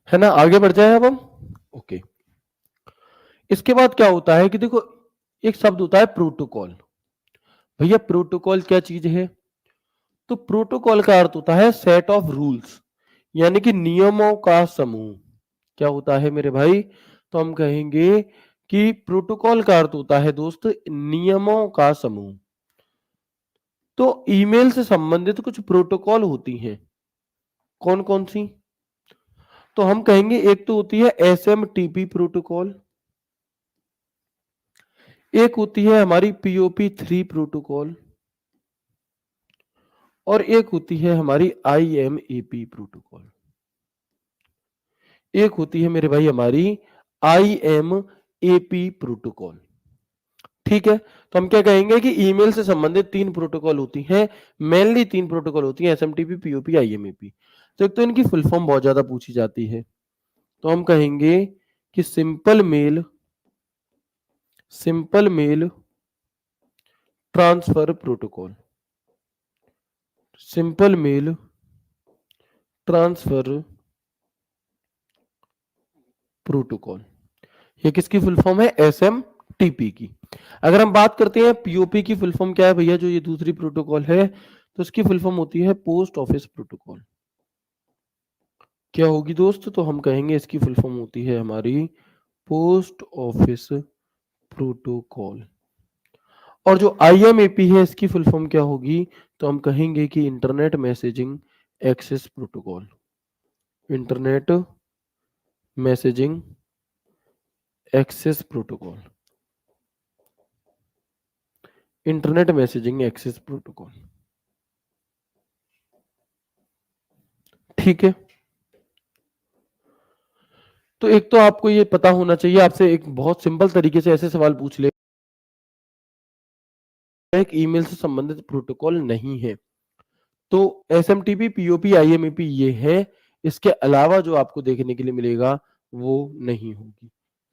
है ना। आगे बढ़ जाए अब हम। ओके, इसके बाद क्या होता है कि देखो, एक शब्द होता है प्रोटोकॉल। भैया प्रोटोकॉल क्या चीज है? तो प्रोटोकॉल का अर्थ होता है सेट ऑफ रूल्स, यानी कि नियमों का समूह। क्या होता है मेरे भाई? तो हम कहेंगे कि प्रोटोकॉल का अर्थ होता है दोस्त नियमों का समूह। तो ईमेल से संबंधित कुछ प्रोटोकॉल होती हैं। कौन कौन सी? तो हम कहेंगे एक तो होती है एसएमटीपी प्रोटोकॉल, एक होती है हमारी पीओपी 3 प्रोटोकॉल, और एक होती है हमारी आईएमएपी प्रोटोकॉल। एक होती है मेरे भाई हमारी आईएमएपी प्रोटोकॉल। ठीक है, तो हम क्या कहेंगे कि ईमेल से संबंधित 3 प्रोटोकॉल होती हैं। मेनली 3 प्रोटोकॉल होती हैं, एसएमटीपी, पीओपी, आईएमएपी। तो एक तो इनकी फुल फॉर्म बहुत ज्यादा पूछी जाती है। तो हम कहेंगे कि simple mail transfer protocol, simple mail transfer protocol. ये किसकी फुल फॉर्म है? एसएमटीपी की। अगर हम बात करते हैं पीओपी की फुल फॉर्म क्या है भैया, जो ये दूसरी प्रोटोकॉल है, तो इसकी फुल फॉर्म होती है पोस्ट ऑफिस प्रोटोकॉल। क्या होगी दोस्त? तो हम कहेंगे इसकी फुल फॉर्म होती है हमारी पोस्ट ऑफिस प्रोटोकॉल। और जो आईएमएपी है इसकी फुल फॉर्म क्या होगी? तो हम कहेंगे कि internet messaging access protocol, internet messaging access protocol, internet messaging access protocol. ठीक है, तो एक तो आपको ये पता होना चाहिए, आपसे एक बहुत सिंपल तरीके से ऐसे सवाल पूछ ले, एक ईमेल से संबंधित प्रोटोकॉल नहीं है। तो एसएमटीपी, पीओपी, आईएमईपी ये है, इसके अलावा जो आपको देखने के लिए मिलेगा वो नहीं होगी।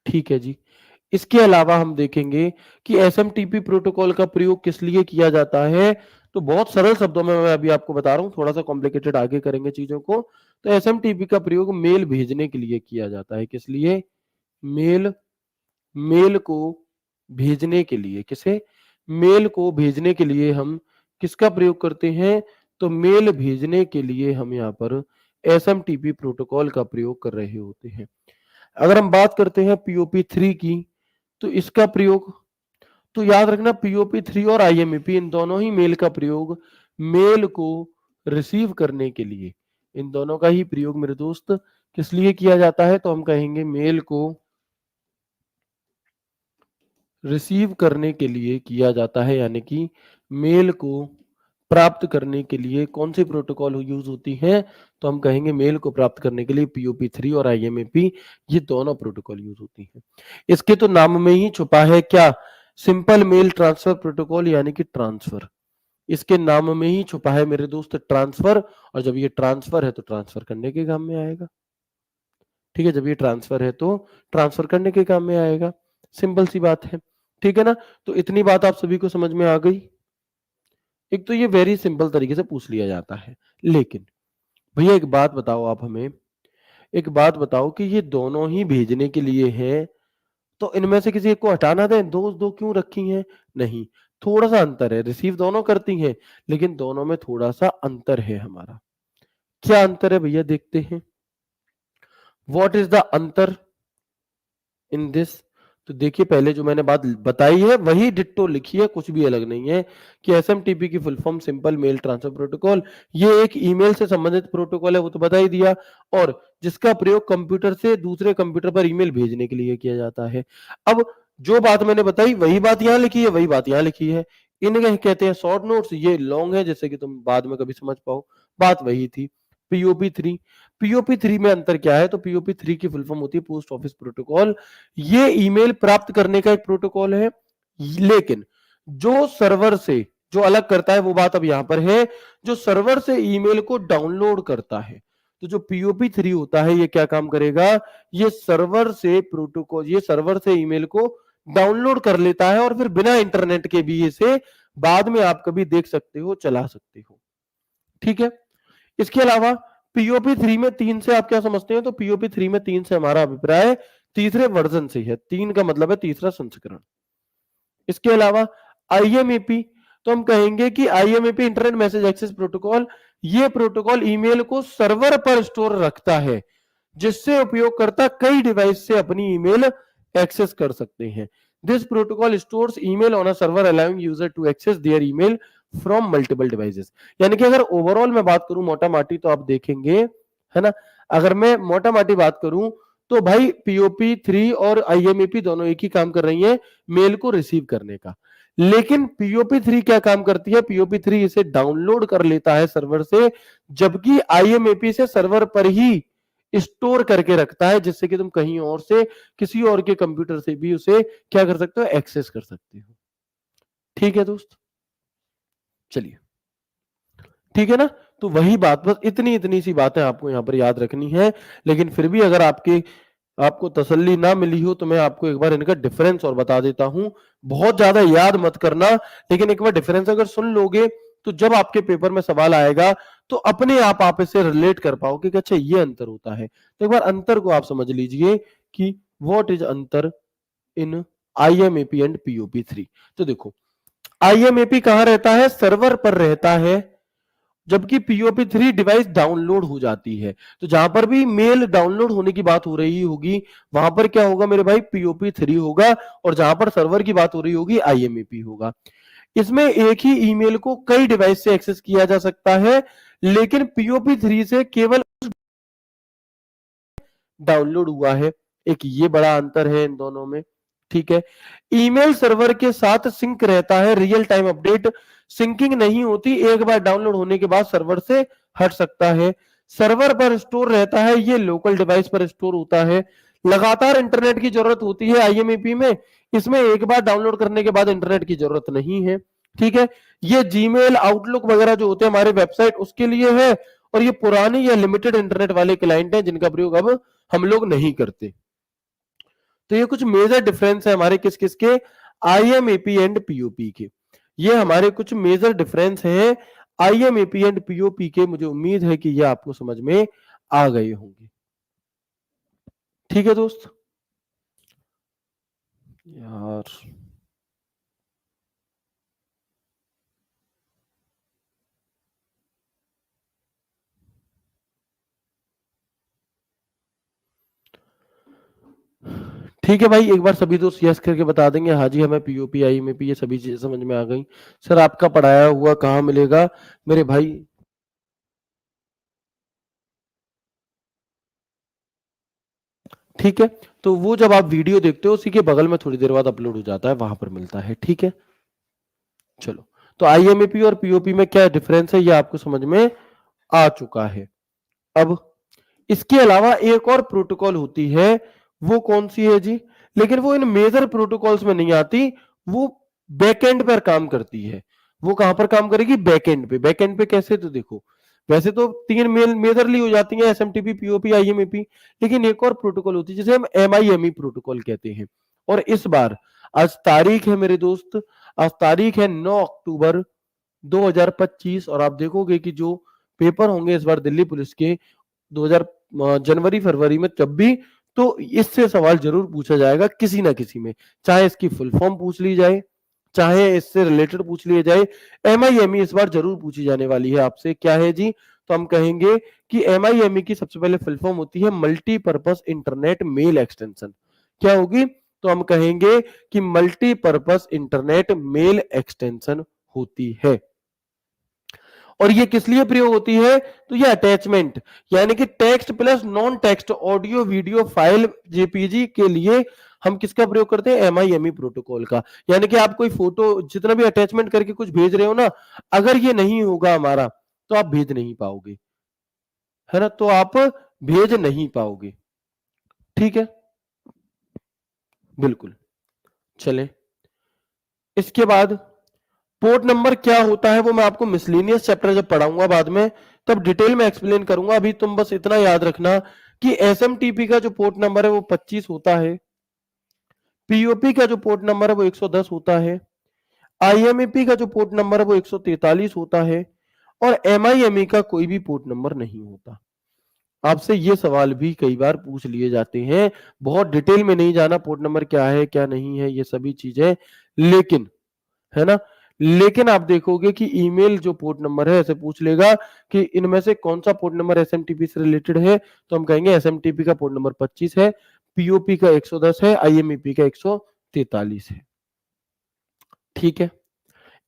ठीक है जी। इसके अलावा हम देखेंगे कि एसएमटीपी प्रोटोकॉल का प्रयोग किस लिए किया जाता है। तो बहुत सरल शब्दों में मैं अभी आपको बता रहा हूं, थोड़ा सा कॉम्प्लिकेटेड आगे करेंगे चीजों को। तो एसएमटीपी का प्रयोग मेल भेजने के लिए किया जाता है। किस लिए? मेल, मेल को भेजने के लिए। किसे? मेल को भेजने के लिए हम किसका प्रयोग करते हैं? तो मेल भेजने के लिए हम यहाँ पर एसएमटीपी प्रोटोकॉल का प्रयोग कर रहे होते हैं। अगर हम बात करते हैं पीओपी 3 की, तो इसका प्रयोग, तो याद रखना पीओपी 3 और आईएमईपी इन दोनों ही मेल का प्रयोग मेल को रिसीव करने के लिए, इन दोनों का ही प्रयोग मेरे दोस्त किस लिए किया जाता है? तो हम कहेंगे मेल को रिसीव करने के लिए किया जाता है, यानी कि मेल को प्राप्त करने के लिए कौन सी प्रोटोकॉल यूज होती है? तो हम कहेंगे मेल को प्राप्त करने के लिए पीओपी 3 और आईएमएपी ये दोनों प्रोटोकॉल यूज होती हैं। इसके तो नाम में ही छुपा है क्या? सिंपल मेल ट्रांसफर प्रोटोकॉल, यानी कि ट्रांसफर। इसके नाम में ही छुपा है मेरे दोस्त ट्रांसफर, और जब ये ट्रांसफर है तो ट्रांसफर करने के काम में आएगा। ठीक है, जब ये ट्रांसफर है तो ट्रांसफर करने के काम में आएगा। सिंपल सी बात है। ठीक है ना। तो इतनी बात आप सभी को समझ में आ गई। एक तो ये वेरी सिंपल तरीके से पूछ लिया जाता है, लेकिन भैया एक बात बताओ आप हमें, एक बात बताओ कि ये दोनों ही भेजने के लिए है, तो इनमें से किसी एक को हटाना दें? दो दो क्यों रखी हैं? नहीं, थोड़ा सा अंतर है। रिसीव दोनों करती हैं, लेकिन दोनों में थोड़ा सा अंतर है हमारा। क्या अंतर है भैया? देखते हैं। व्हाट इज द अंतर इन दिस? तो देखिए, पहले जो मैंने बात बताई है वही डिट्टो लिखी है, कुछ भी अलग नहीं है। कि एसएमटीपी की full form simple mail transfer protocol, ये एक ईमेल से संबंधित प्रोटोकॉल है, वो तो बता ही दिया। और जिसका प्रयोग कंप्यूटर से दूसरे कंप्यूटर पर ईमेल भेजने के लिए किया जाता है। अब जो बात मैंने बताई वही बात यहाँ लिखी है, वही बात यहाँ लिखी है। इन्हें कहते हैं शॉर्ट नोट्स, ये लॉन्ग है, जैसे कि तुम बाद में कभी समझ पाओ। बात वही थी। पीओपी 3, पीओपी 3 में अंतर क्या है? तो पीओपी 3 की फुल फॉर्म होती है पोस्ट ऑफिस प्रोटोकॉल। ये ईमेल प्राप्त करने का एक प्रोटोकॉल है, लेकिन जो सर्वर से जो अलग करता है वो बात अब यहां पर है, जो सर्वर से ईमेल को डाउनलोड करता है। तो जो पीओपी 3 होता है ये क्या काम करेगा? ये सर्वर से प्रोटोकॉल, ये सर्वर से ईमेल को डाउनलोड कर लेता है, और फिर बिना इंटरनेट के भी इसे बाद में आप कभी देख सकते हो, चला सकते हो। ठीक है। इसके अलावा पीओपी 3 में 3 से आप क्या समझते हैं? तो पीओपी 3 में 3 से हमारा अभिप्राय तीसरे वर्जन से है। 3 का मतलब है तीसरा संस्करण। इसके अलावा आईएमईपी, तो हम कहेंगे कि आईएमईपी इंटरनेट मैसेज एक्सेस प्रोटोकॉल, ये प्रोटोकॉल ईमेल को सर्वर पर स्टोर रखता है, जिससे उपयोगकर्ता कई डिवाइस से अपनी ईमेल एक्सेस कर सकते हैं। This protocol stores email on a server allowing user to access their email from multiple devices. यानी कि अगर ओवरऑल मैं बात करूं मोटा माटी, तो आप देखेंगे, है ना, अगर मैं मोटा माटी बात करूं तो भाई पीओपी 3 और आईएमईपी दोनों एक ही काम कर रही हैं, मेल को रिसीव करने का। लेकिन पीओपी 3 क्या काम करती है? पीओपी 3 इसे डाउनलोड कर लेता है सर्वर से, जबकि आईएमईपी से सर्वर पर ही स्टोर करके रखता है, जिससे कि तुम कहीं और से, किसी और के कंप्यूटर से भी उसे क्या कर सकते हो? एक्सेस कर सकते हो। ठीक है दोस्त, चलिए, ठीक है ना। तो वही बात, बस इतनी इतनी सी बातें आपको यहां पर याद रखनी है। लेकिन फिर भी अगर आपको तसल्ली ना मिली हो, तो मैं आपको एक बार इनका डिफरेंस और बता देता हूं। बहुत ज्यादा याद मत करना, लेकिन एक बार डिफरेंस अगर सुन लोगे, तो जब आपके पेपर में सवाल आएगा, तो अपने आप इसे रिलेट कर पाओगे कि अच्छा ये अंतर होता है। तो एक बार अंतर को आप समझ लीजिए कि व्हाट इज अंतर इन आईएमएपी एंड पीओपी 3। तो देखो, आईएमएपी कहां रहता है? सर्वर पर रहता है, जबकि पीओपी 3 डिवाइस डाउनलोड हो जाती है। तो जहां पर भी मेल डाउनलोड होने की बात हो रही होगी, वहां पर क्या होगा मेरे भाई? पीओपी 3 होगा, और जहां पर सर्वर की बात हो रही होगी, आईएमईपी होगा। इसमें एक ही ईमेल को कई डिवाइस से एक्सेस किया जा सकता है, लेकिन पीओपी 3 से केवल डाउनलोड हुआ है। एक ये बड़ा अंतर है इन दोनों में। ठीक है, ईमेल सर्वर के साथ सिंक रहता है, रियल टाइम अपडेट सिंकिंग नहीं होती, एक बार डाउनलोड होने के बाद सर्वर से हट सकता है। सर्वर पर स्टोर रहता है, ये लोकल डिवाइस पर स्टोर होता है। लगातार इंटरनेट की जरूरत होती है आईएमईपी में, इसमें एक बार डाउनलोड करने के बाद इंटरनेट की जरूरत नहीं है। ठीक है, ये जीमेल, आउटलुक वगैरह जो होते हैं हमारे वेबसाइट, उसके लिए है, और ये पुरानी या लिमिटेड इंटरनेट वाले क्लाइंट हैं, जिनका प्रयोग अब हम लोग नहीं करते। तो ये कुछ मेजर डिफरेंस है हमारे किस किस के? आईएमएपी एंड पीओपी के। ये हमारे कुछ मेजर डिफरेंस हैं आईएमएपी एंड पीओपी के। मुझे उम्मीद है कि ये आपको समझ में आ गए होंगे। ठीक है दोस्त, यार ठीक है भाई, एक बार सभी दोस्त यस करके बता देंगे हाँ जी हमें पीओपी आईएमएपी ये सभी चीजें समझ में आ गई। सर आपका पढ़ाया हुआ कहाँ मिलेगा मेरे भाई? ठीक है, तो वो जब आप वीडियो देखते हो, उसी के बगल में थोड़ी देर बाद अपलोड हो जाता है, वहां पर मिलता है। ठीक है, चलो, तो आईएमएपी और पीओपी में क्या डिफरेंस है ये आपको समझ में आ चुका है। अब इसके अलावा एक और प्रोटोकॉल होती है, वो कौन सी है जी? लेकिन वो इन मेजर प्रोटोकॉल्स में नहीं आती, वो बैकएंड पर काम करती है। वो कहां पर काम करेगी? बैकएंड पे। बैकएंड पे कैसे? तो देखो, वैसे तो तीन मेजरली हो जाती हैं, एसएमटीपी, पीओपी, आईएमईपी, लेकिन एक और प्रोटोकॉल होती है जिसे हम एमआईएमई प्रोटोकॉल कहते हैं। और इस बार आज तारीख है मेरे दोस्त, आज तारीख है 9 अक्टूबर 2025, और आप देखोगे कि जो पेपर होंगे इस बार दिल्ली पुलिस के 2000 जनवरी फरवरी में, जब भी, तो इससे सवाल जरूर पूछा जाएगा किसी ना किसी में, चाहे इसकी फुल फॉर्म पूछ ली जाए, चाहे इससे रिलेटेड पूछ लिया जाए। एमआईएमई इस बार जरूर पूछी जाने वाली है आपसे। क्या है जी? तो हम कहेंगे कि एमआईएमई की सबसे पहले फुल फॉर्म होती है मल्टीपर्पज इंटरनेट मेल एक्सटेंशन। क्या होगी? तो हम कहेंगे कि मल्टीपर्पज इंटरनेट मेल एक्सटेंशन होती है। और ये किस लिए प्रयोग होती है? तो ये अटैचमेंट, यानी कि text plus non text audio video file JPG के लिए हम किसका प्रयोग करते हैं? एमआईएमई प्रोटोकॉल का। यानी कि आप कोई फोटो जितना भी अटैचमेंट करके कुछ भेज रहे हो ना, अगर ये नहीं होगा हमारा, तो आप भेज नहीं पाओगे, है ना, तो आप भेज नहीं पाओगे। ठीक है, बिल्कुल। चले, इसके बाद पोर्ट नंबर क्या होता है वो मैं आपको मिसलेनियस चैप्टर जब पढ़ाऊंगा बाद में, तब डिटेल में एक्सप्लेन करूंगा। अभी तुम बस इतना याद रखना कि एसएमटीपी का जो पोर्ट नंबर है वो 25 होता है, पीओपी का जो पोर्ट नंबर है वो 110 होता है, आईएमईपी का जो पोर्ट नंबर है वो 143 होता है, और एमआईएमई का कोई भी पोर्ट नंबर नहीं होता। आपसे ये सवाल भी कई बार पूछ लिए जाते हैं। बहुत डिटेल में नहीं जाना पोर्ट नंबर क्या है क्या नहीं है ये सभी चीजें, लेकिन है ना, लेकिन आप देखोगे कि ईमेल जो पोर्ट नंबर है ऐसे पूछ लेगा कि इनमें से कौन सा पोर्ट नंबर एसएमटीपी से रिलेटेड है, तो हम कहेंगे एसएमटीपी का पोर्ट नंबर 25 है, पीओपी का 110 है, आईएमईपी का 143 है। ठीक है,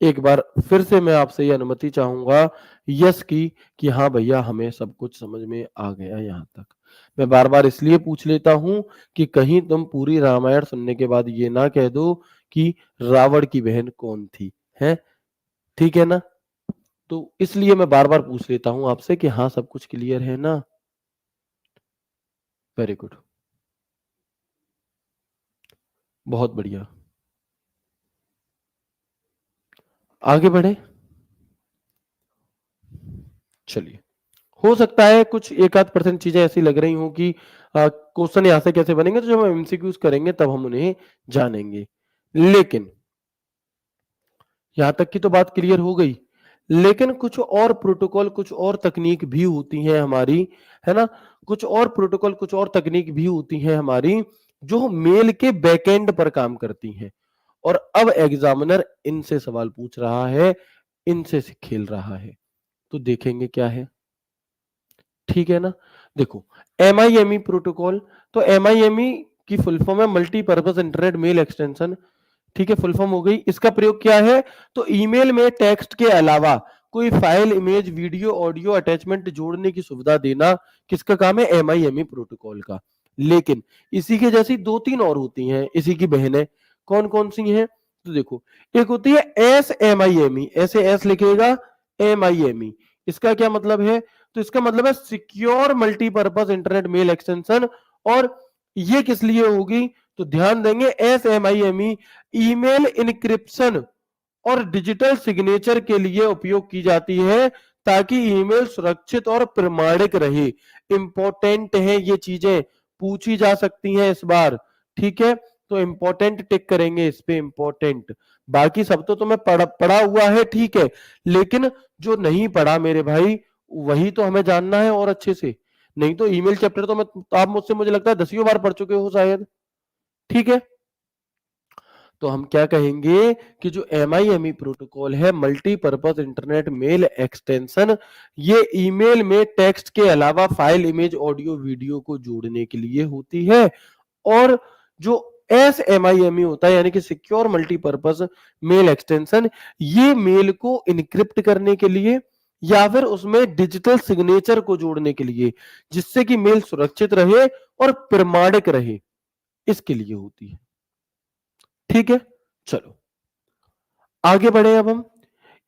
एक बार फिर से मैं आपसे ये अनुमति चाहूंगा यस की कि हाँ भैया हमें सब कुछ समझ में आ गया यहाँ तक। मैं बार बार इसलिए पूछ लेता हूं कि कहीं तुम पूरी रामायण सुनने के बाद ये ना कह दो कि रावण की बहन कौन थी, है ठीक है ना। तो इसलिए मैं बार बार पूछ लेता हूं आपसे कि हाँ सब कुछ क्लियर है ना। वेरी गुड, बहुत बढ़िया, आगे बढ़े। चलिए, हो सकता है कुछ एक आध परसेंट चीजें ऐसी लग रही हो कि क्वेश्चन यहां से कैसे बनेंगे, तो जब हम एमसीक्यूज करेंगे तब हम उन्हें जानेंगे। लेकिन यहां तक की तो बात क्लियर हो गई, लेकिन कुछ और प्रोटोकॉल कुछ और तकनीक भी होती हैं हमारी, है ना, कुछ और प्रोटोकॉल कुछ और तकनीक भी होती हैं हमारी जो मेल के बैकएंड पर काम करती हैं। और अब एग्जामिनर इनसे सवाल पूछ रहा है, इनसे खेल रहा है, तो देखेंगे क्या है। ठीक है ना, देखो एमआईएमई प्रोटोकॉल, तो एमआईएमई की फुल फॉर्म है मल्टीपर्पज इंटरनेट मेल एक्सटेंशन। ठीक है, फुल फॉर्म हो गई। इसका प्रयोग क्या है, तो ईमेल में टेक्स्ट के अलावा कोई file, image, video, audio attachment जोड़ने की सुविधा देना किसका काम है, एमआईएमई प्रोटोकॉल का। लेकिन इसी के जैसी दो तीन और होती हैं, इसी की बहनें, कौन कौन सी हैं, तो देखो एक होती है S M I M E, ऐसे एस लिखेगा, एम आई एम ई, इसका क्या मतलब है, तो इसका मतलब है secure multipurpose internet mail extension. और ये किस लिए होगी, तो ध्यान देंगे S M I M E email encryption और डिजिटल सिग्नेचर के लिए उपयोग की जाती है ताकि ईमेल सुरक्षित और प्रमाणिक रहे। इंपॉर्टेंट है, ये चीजें पूछी जा सकती हैं इस बार। ठीक है, तो इंपॉर्टेंट टिक करेंगे इस पे, इंपॉर्टेंट। बाकी सब तो तुम्हें पढ़ा हुआ है, ठीक है, लेकिन जो नहीं पढ़ा मेरे भाई वही तो हमें जानना है और अच्छे से। नहीं तो ईमेल चैप्टर तो मैं, आप मुझसे मुझे लगता है 10 बार पढ़ चुके हो शायद। ठीक है, तो हम क्या कहेंगे कि जो एमआईएमई प्रोटोकॉल है मल्टीपर्पज इंटरनेट मेल एक्सटेंशन, ये ईमेल में टेक्स्ट के अलावा फाइल, इमेज, ऑडियो, वीडियो को जोड़ने के लिए होती है। और जो एसएमआईएमई होता है यानी कि सिक्योर मल्टीपर्पज मेल एक्सटेंशन, ये मेल को इनक्रिप्ट करने के लिए या फिर उसमें डिजिटल सिग्नेचर को जोड़ने के लिए, जिससे कि मेल सुरक्षित रहे और प्रमाणिक रहे, इसके लिए होती है। ठीक है, चलो आगे बढ़े अब हम।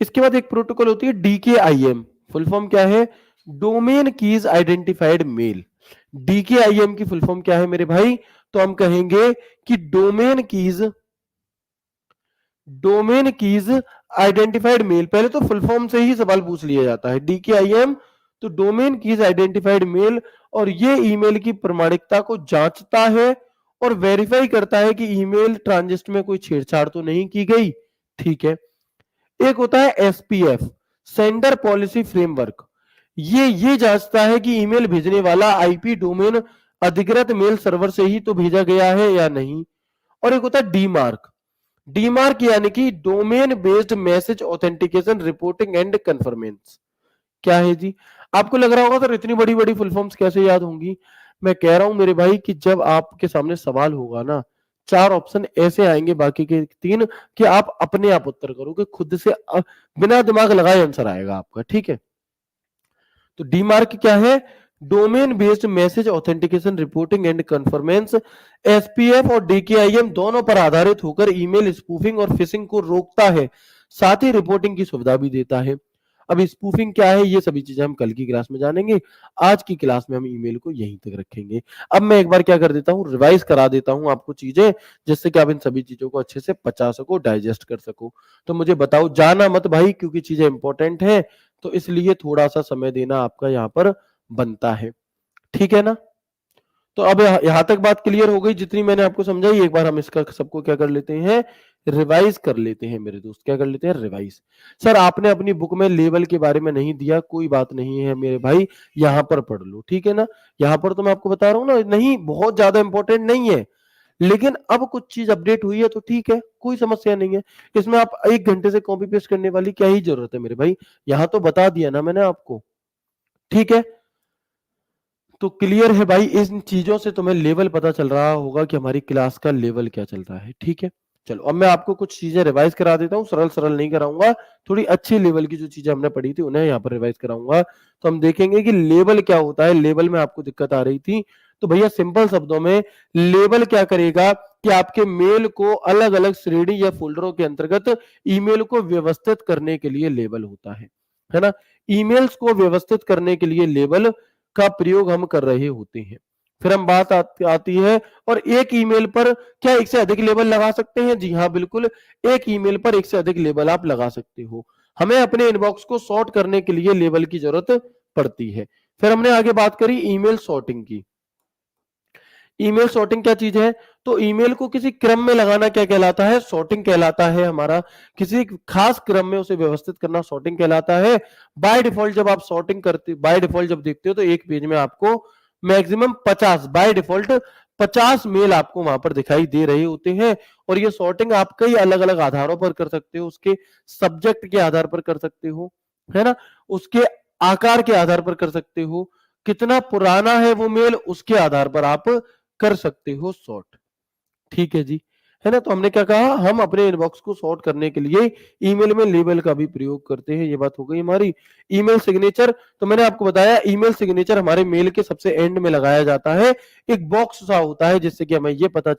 इसके बाद एक प्रोटोकॉल होती है डीकेआईएम, फुल फॉर्म क्या है, डोमेन कीज आइडेंटिफाइड मेल। डीकेआईएम की फुल फॉर्म क्या है मेरे भाई, तो हम कहेंगे कि डोमेन कीज आइडेंटिफाइड मेल। पहले तो फुल फॉर्म से ही सवाल पूछ लिया जाता है, डीकेआईएम तो डोमेन कीज आइडेंटिफाइड मेल, और ये ईमेल की प्रमाणिकता को जांचता है और वेरीफाई करता है कि ईमेल ट्रांजिस्ट में कोई छेड़छाड़ तो नहीं की गई। ठीक है, एक होता है एसपीएफ, सेंडर पॉलिसी फ्रेमवर्क, ये जांचता है कि ईमेल भेजने वाला आईपी डोमेन अधिकृत मेल सर्वर से ही तो भेजा गया है या नहीं। और एक होता है डीमार्क, डीमार्क यानी कि domain based message authentication reporting and conformance. क्या है जी, आपको लग रहा होगा सर इतनी बड़ी बड़ी फुल फॉर्म्स कैसे याद होंगी। मैं कह रहा हूं मेरे भाई कि जब आपके सामने सवाल होगा ना, चार ऑप्शन ऐसे आएंगे बाकी के तीन कि आप अपने आप उत्तर करोगे खुद से, बिना दिमाग लगाए आंसर आएगा आपका। ठीक है, तो डीमार्क क्या है, domain based message authentication reporting and conformance. SPF और डीकेआईएम दोनों पर आधारित होकर ईमेल स्पूफिंग और फिशिंग को रोकता है, साथ ही रिपोर्टिंग की सुविधा भी देता है। अब स्पूफिंग क्या है ये सभी चीजें हम कल की क्लास में जानेंगे, आज की क्लास में हम ईमेल को यहीं तक रखेंगे। अब मैं एक बार क्या कर देता हूं, रिवाइज करा देता हूं आपको चीजें, जिससे कि आप इन सभी चीजों को अच्छे से पचा सको, डाइजेस्ट कर सको। तो मुझे बताओ, जाना मत भाई क्योंकि चीजें इंपॉर्टेंट है, तो इसलिए थोड़ा सा समय देना आपका यहाँ पर बनता है। ठीक है ना, तो अब यहां तक बात क्लियर हो गई जितनी मैंने आपको समझाई। एक बार हम इसका सबको क्या कर लेते हैं, रिवाइज कर लेते हैं मेरे दोस्त। क्या कर लेते हैं? रिवाइज। सर आपने अपनी बुक में लेवल के बारे में नहीं दिया, कोई बात नहीं है मेरे भाई, यहाँ पर पढ़ लो, ठीक है ना। यहाँ पर तो मैं आपको बता रहा हूँ ना, नहीं बहुत ज्यादा इंपॉर्टेंट नहीं है, लेकिन अब कुछ चीज अपडेट हुई है तो ठीक है, कोई समस्या नहीं है। इसमें आप 1 घंटे से कॉपी पेस्ट करने वाली क्या ही जरूरत है मेरे भाई, यहाँ तो बता दिया ना मैंने आपको, ठीक है। तो क्लियर है भाई, इन चीजों से तुम्हें लेवल पता चल रहा होगा कि हमारी क्लास का लेवल क्या चल रहा है, ठीक है। चलो अब मैं आपको कुछ चीजें रिवाइज करा देता हूँ, सरल सरल नहीं कराऊंगा, थोड़ी अच्छी लेवल की जो चीजें हमने पढ़ी थी उन्हें यहाँ पर रिवाइज कराऊंगा। तो हम देखेंगे कि लेवल क्या होता है। लेवल में आपको दिक्कत आ रही थी, तो भैया सिंपल शब्दों में लेवल क्या करेगा कि आपके मेल को अलग अलग श्रेणी या फोल्डरों के अंतर्गत ईमेल को व्यवस्थित करने के लिए लेवल होता है ना। ईमेल्स को व्यवस्थित करने के लिए लेवल का प्रयोग हम कर रहे होते हैं। फिर हम बात आती है, और एक ईमेल पर क्या एक से अधिक लेबल लगा सकते हैं? जी हाँ बिल्कुल, एक ईमेल पर एक से अधिक लेबल आप लगा सकते हो। हमें अपने इनबॉक्स को सॉर्ट करने के लिए लेबल की जरूरत पड़ती है। फिर हमने आगे बात करी ईमेल सॉर्टिंग की। ईमेल सॉर्टिंग क्या चीज है? तो ईमेल को किसी क्रम में लगाना क्या कहलाता है? सॉर्टिंग कहलाता है हमारा। किसी खास क्रम में उसे व्यवस्थित करना सॉर्टिंग कहलाता है। बाय डिफॉल्ट जब आप सॉर्टिंग करते, बाय डिफॉल्ट जब देखते हो तो एक पेज में आपको मैक्सिमम 50, बाय डिफॉल्ट 50 मेल आपको वहां पर दिखाई दे रहे होते हैं। और ये सॉर्टिंग आप कई अलग अलग आधारों पर कर सकते हो, उसके सब्जेक्ट के आधार पर कर सकते हो, है ना, उसके आकार के आधार पर कर सकते हो, कितना पुराना है वो मेल उसके आधार पर आप कर सकते हो सॉर्ट, ठीक है जी, है ना। तो हमने क्या कहा, हम अपने इनबॉक्स को सॉर्ट करने के लिए ईमेल में लेबल का भी प्रयोग करते हैं। ये बात हो गई हमारी। ईमेल सिग्नेचर, तो मैंने आपको बताया ईमेल सिग्नेचर हमारे मेल के सबसे एंड में लगाया जाता है। एक बॉक्स सा होता है जिससे कि हमें ये पता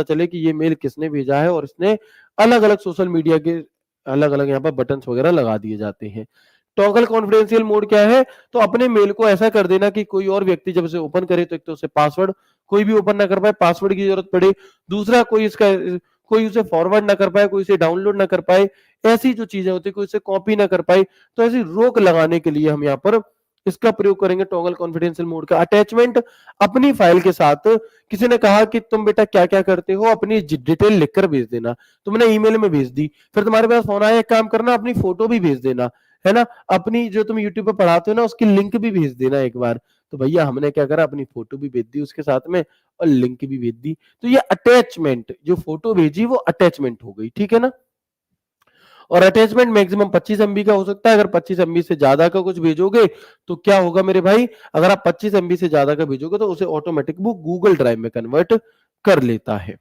चले कि ये मेल किसने भेजा है, और इसने अलग अलग सोशल मीडिया के अलग अलग यहाँ पर बटन वगैरह लगा दिए जाते हैं। टॉगल कॉन्फिडेंशियल मोड क्या है? तो अपने मेल को ऐसा कर देना कि कोई और व्यक्ति जब उसे ओपन करे तो एक तो उसे पासवर्ड कोई भी ओपन ना कर पाए, पासवर्ड की जरूरत पड़े, दूसरा कोई उसे फॉरवर्ड ना कर पाए, कोई उसे डाउनलोड ना कर पाए, ऐसी जो चीजें होती है कोई उसे कॉपी ना कर पाए। तो ऐसी रोक लगाने के लिए हम यहाँ पर इसका प्रयोग करेंगे टॉगल कॉन्फिडेंशियल मोड का। अटैचमेंट, अपनी फाइल के साथ किसी ने कहा कि तुम बेटा क्या क्या करते हो, अपनी डिटेल लिखकर भेज देना। तुमने ईमेल में भेज दी, फिर तुम्हारे पास फोन आया, एक काम करना अपनी फोटो भी भेज देना, है ना, अपनी जो तुम यूट्यूब पे पढ़ाते हो ना उसकी लिंक भी भेज देना एक बार। तो भैया हमने क्या करा, अपनी फोटो भी भेज दी उसके साथ में और लिंक भी भेज दी। तो ये अटैचमेंट, जो फोटो भेजी वो अटैचमेंट हो गई, ठीक है ना। और अटैचमेंट मैक्सिमम 25 MB का हो सकता है। अगर 25 MB से ज्यादा का कुछ भेजोगे तो क्या होगा मेरे भाई, अगर आप 25 MB से ज्यादा का भेजोगे तो उसे ऑटोमेटिक वो गूगल ड्राइव में कन्वर्ट कर लेता है,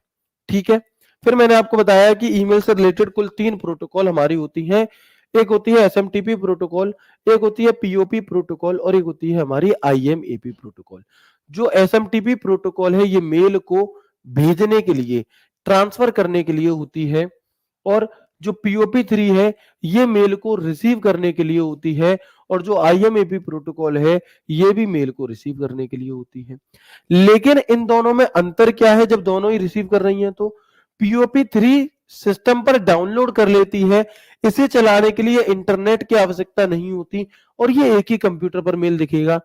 ठीक है। फिर मैंने आपको बताया कि ईमेल से रिलेटेड कुल 3 प्रोटोकॉल हमारी होती हैं। एक होती है एसएमटीपी प्रोटोकॉल, एक होती है पीओपी प्रोटोकॉल, और एक होती है हमारी आईएमएपी प्रोटोकॉल। जो एसएमटीपी प्रोटोकॉल है ये मेल को भेजने के लिए, ट्रांसफर करने के लिए होती है, और जो POP3 है ये मेल को रिसीव करने के लिए होती है, और जो IMAP प्रोटोकॉल है ये भी मेल को रिसीव करने के लिए होती है। लेकिन इन दोनों में अंतर क्या है? जब दोनों ही रिसीव कर रही हैं तो POP3 सिस्टम पर डाउनलोड कर लेती है, इसे चलाने के लिए इंटरनेट की आवश्यकता नहीं होती, और ये एक ही कंप्यूटर पर मेल दिखेगा।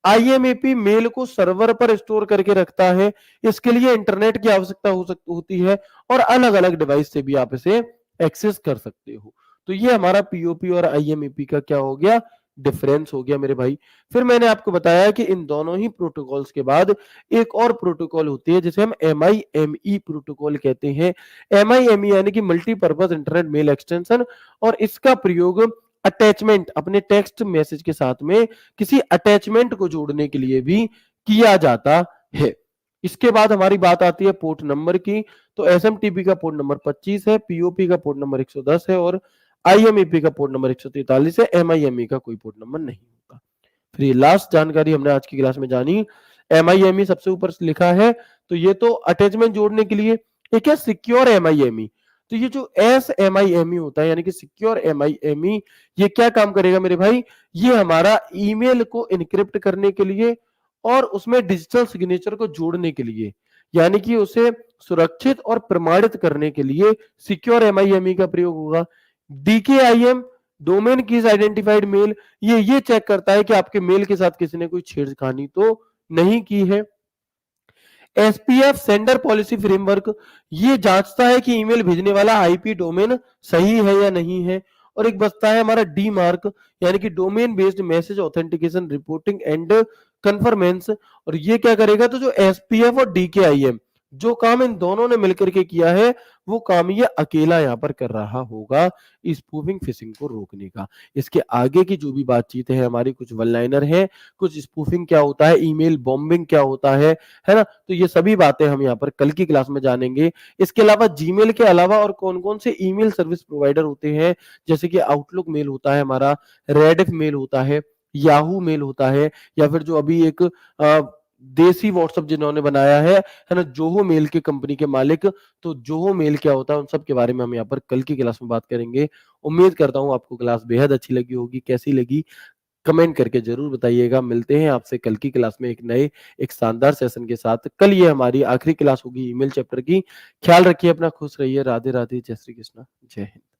IMAP मेल को सर्वर पर स्टोर करके रखता है, इसके लिए इंटरनेट की आवश्यकता होती है, और अलग अलग डिवाइस से भी आप इसे एक्सेस कर सकते हो। तो ये हमारा पीओपी और आईएमईपी का क्या हो गया, डिफरेंस हो गया मेरे भाई। फिर मैंने आपको बताया कि इन दोनों ही प्रोटोकॉल्स के बाद एक और प्रोटोकॉल होती है जिसे हम MIME प्रोटोकॉल कहते हैं। MIME यानी कि मल्टीपर्पज इंटरनेट मेल एक्सटेंशन, और इसका प्रयोग अटैचमेंट, अपने टेक्स्ट मैसेज के साथ में किसी अटैचमेंट को जोड़ने के लिए भी किया जाता है। इसके बाद हमारी बात आती है पोर्ट नंबर की। तो एसएमटीपी का पोर्ट नंबर 25 है, पीओपी का पोर्ट नंबर 110 है, और आईएमईपी का पोर्ट नंबर 143 है। एमआईएमई का कोई पोर्ट नंबर नहीं होता। फिर ये लास्ट जानकारी हमने आज की क्लास में जानी। एमआईएमई सबसे ऊपर लिखा है, तो ये तो अटैचमेंट जोड़ने के लिए। एक है सिक्योर एमआईएमई, तो ये जो SMIME होता है यानी कि सिक्योर एमआईएमई, ये क्या काम करेगा मेरे भाई, ये हमारा ईमेल को इनक्रिप्ट करने के लिए और उसमें डिजिटल सिग्नेचर को जोड़ने के लिए, यानी कि उसे सुरक्षित और प्रमाणित करने के लिए सिक्योर एमआईएमई का प्रयोग होगा। DKIM, domain keys identified mail, ये चेक करता है कि आपके मेल के साथ किसी ने कोई छेड़खानी तो नहीं की है। एसपीएफ सेंडर पॉलिसी फ्रेमवर्क ये जांचता है कि ईमेल भेजने वाला आईपी डोमेन सही है या नहीं है। और एक बचता है हमारा डी मार्क, यानी कि domain based message authentication reporting and conformance. और ये क्या करेगा, तो जो एसपीएफ और डीकेआईएम जो काम इन दोनों ने मिलकर के किया है, वो काम ये अकेला यहाँ पर कर रहा होगा स्पूफिंग फिशिंग को रोकने का। इसके आगे की जो भी बातचीत है हमारी, कुछ वन लाइनर है, कुछ स्पूफिंग क्या होता है, ईमेल बॉम्बिंग क्या होता है ना, तो ये सभी बातें हम यहाँ पर कल की क्लास में जानेंगे। इसके अलावा जीमेल के अलावा और कौन-कौन से ईमेल सर्विस प्रोवाइडर होते हैं, जैसे कि आउटलुक मेल होता है हमारा, रेडिफ मेल होता है, याहू मेल होता है, या फिर जो अभी एक देसी व्हाट्सएप जिन्होंने बनाया है ना, जोहो मेल के कंपनी के मालिक। तो जोहो मेल क्या होता है, उन सब के बारे में हम यहाँ पर कल की क्लास में बात करेंगे। उम्मीद करता हूँ आपको क्लास बेहद अच्छी लगी होगी। कैसी लगी कमेंट करके जरूर बताइएगा। मिलते हैं आपसे कल की क्लास में एक नए एक शानदार सेशन के साथ। कल ये हमारी आखिरी क्लास होगी ईमेल चैप्टर की। ख्याल रखिए अपना, खुश रहिए। राधे राधे, जय श्री कृष्णा, जय हिंद।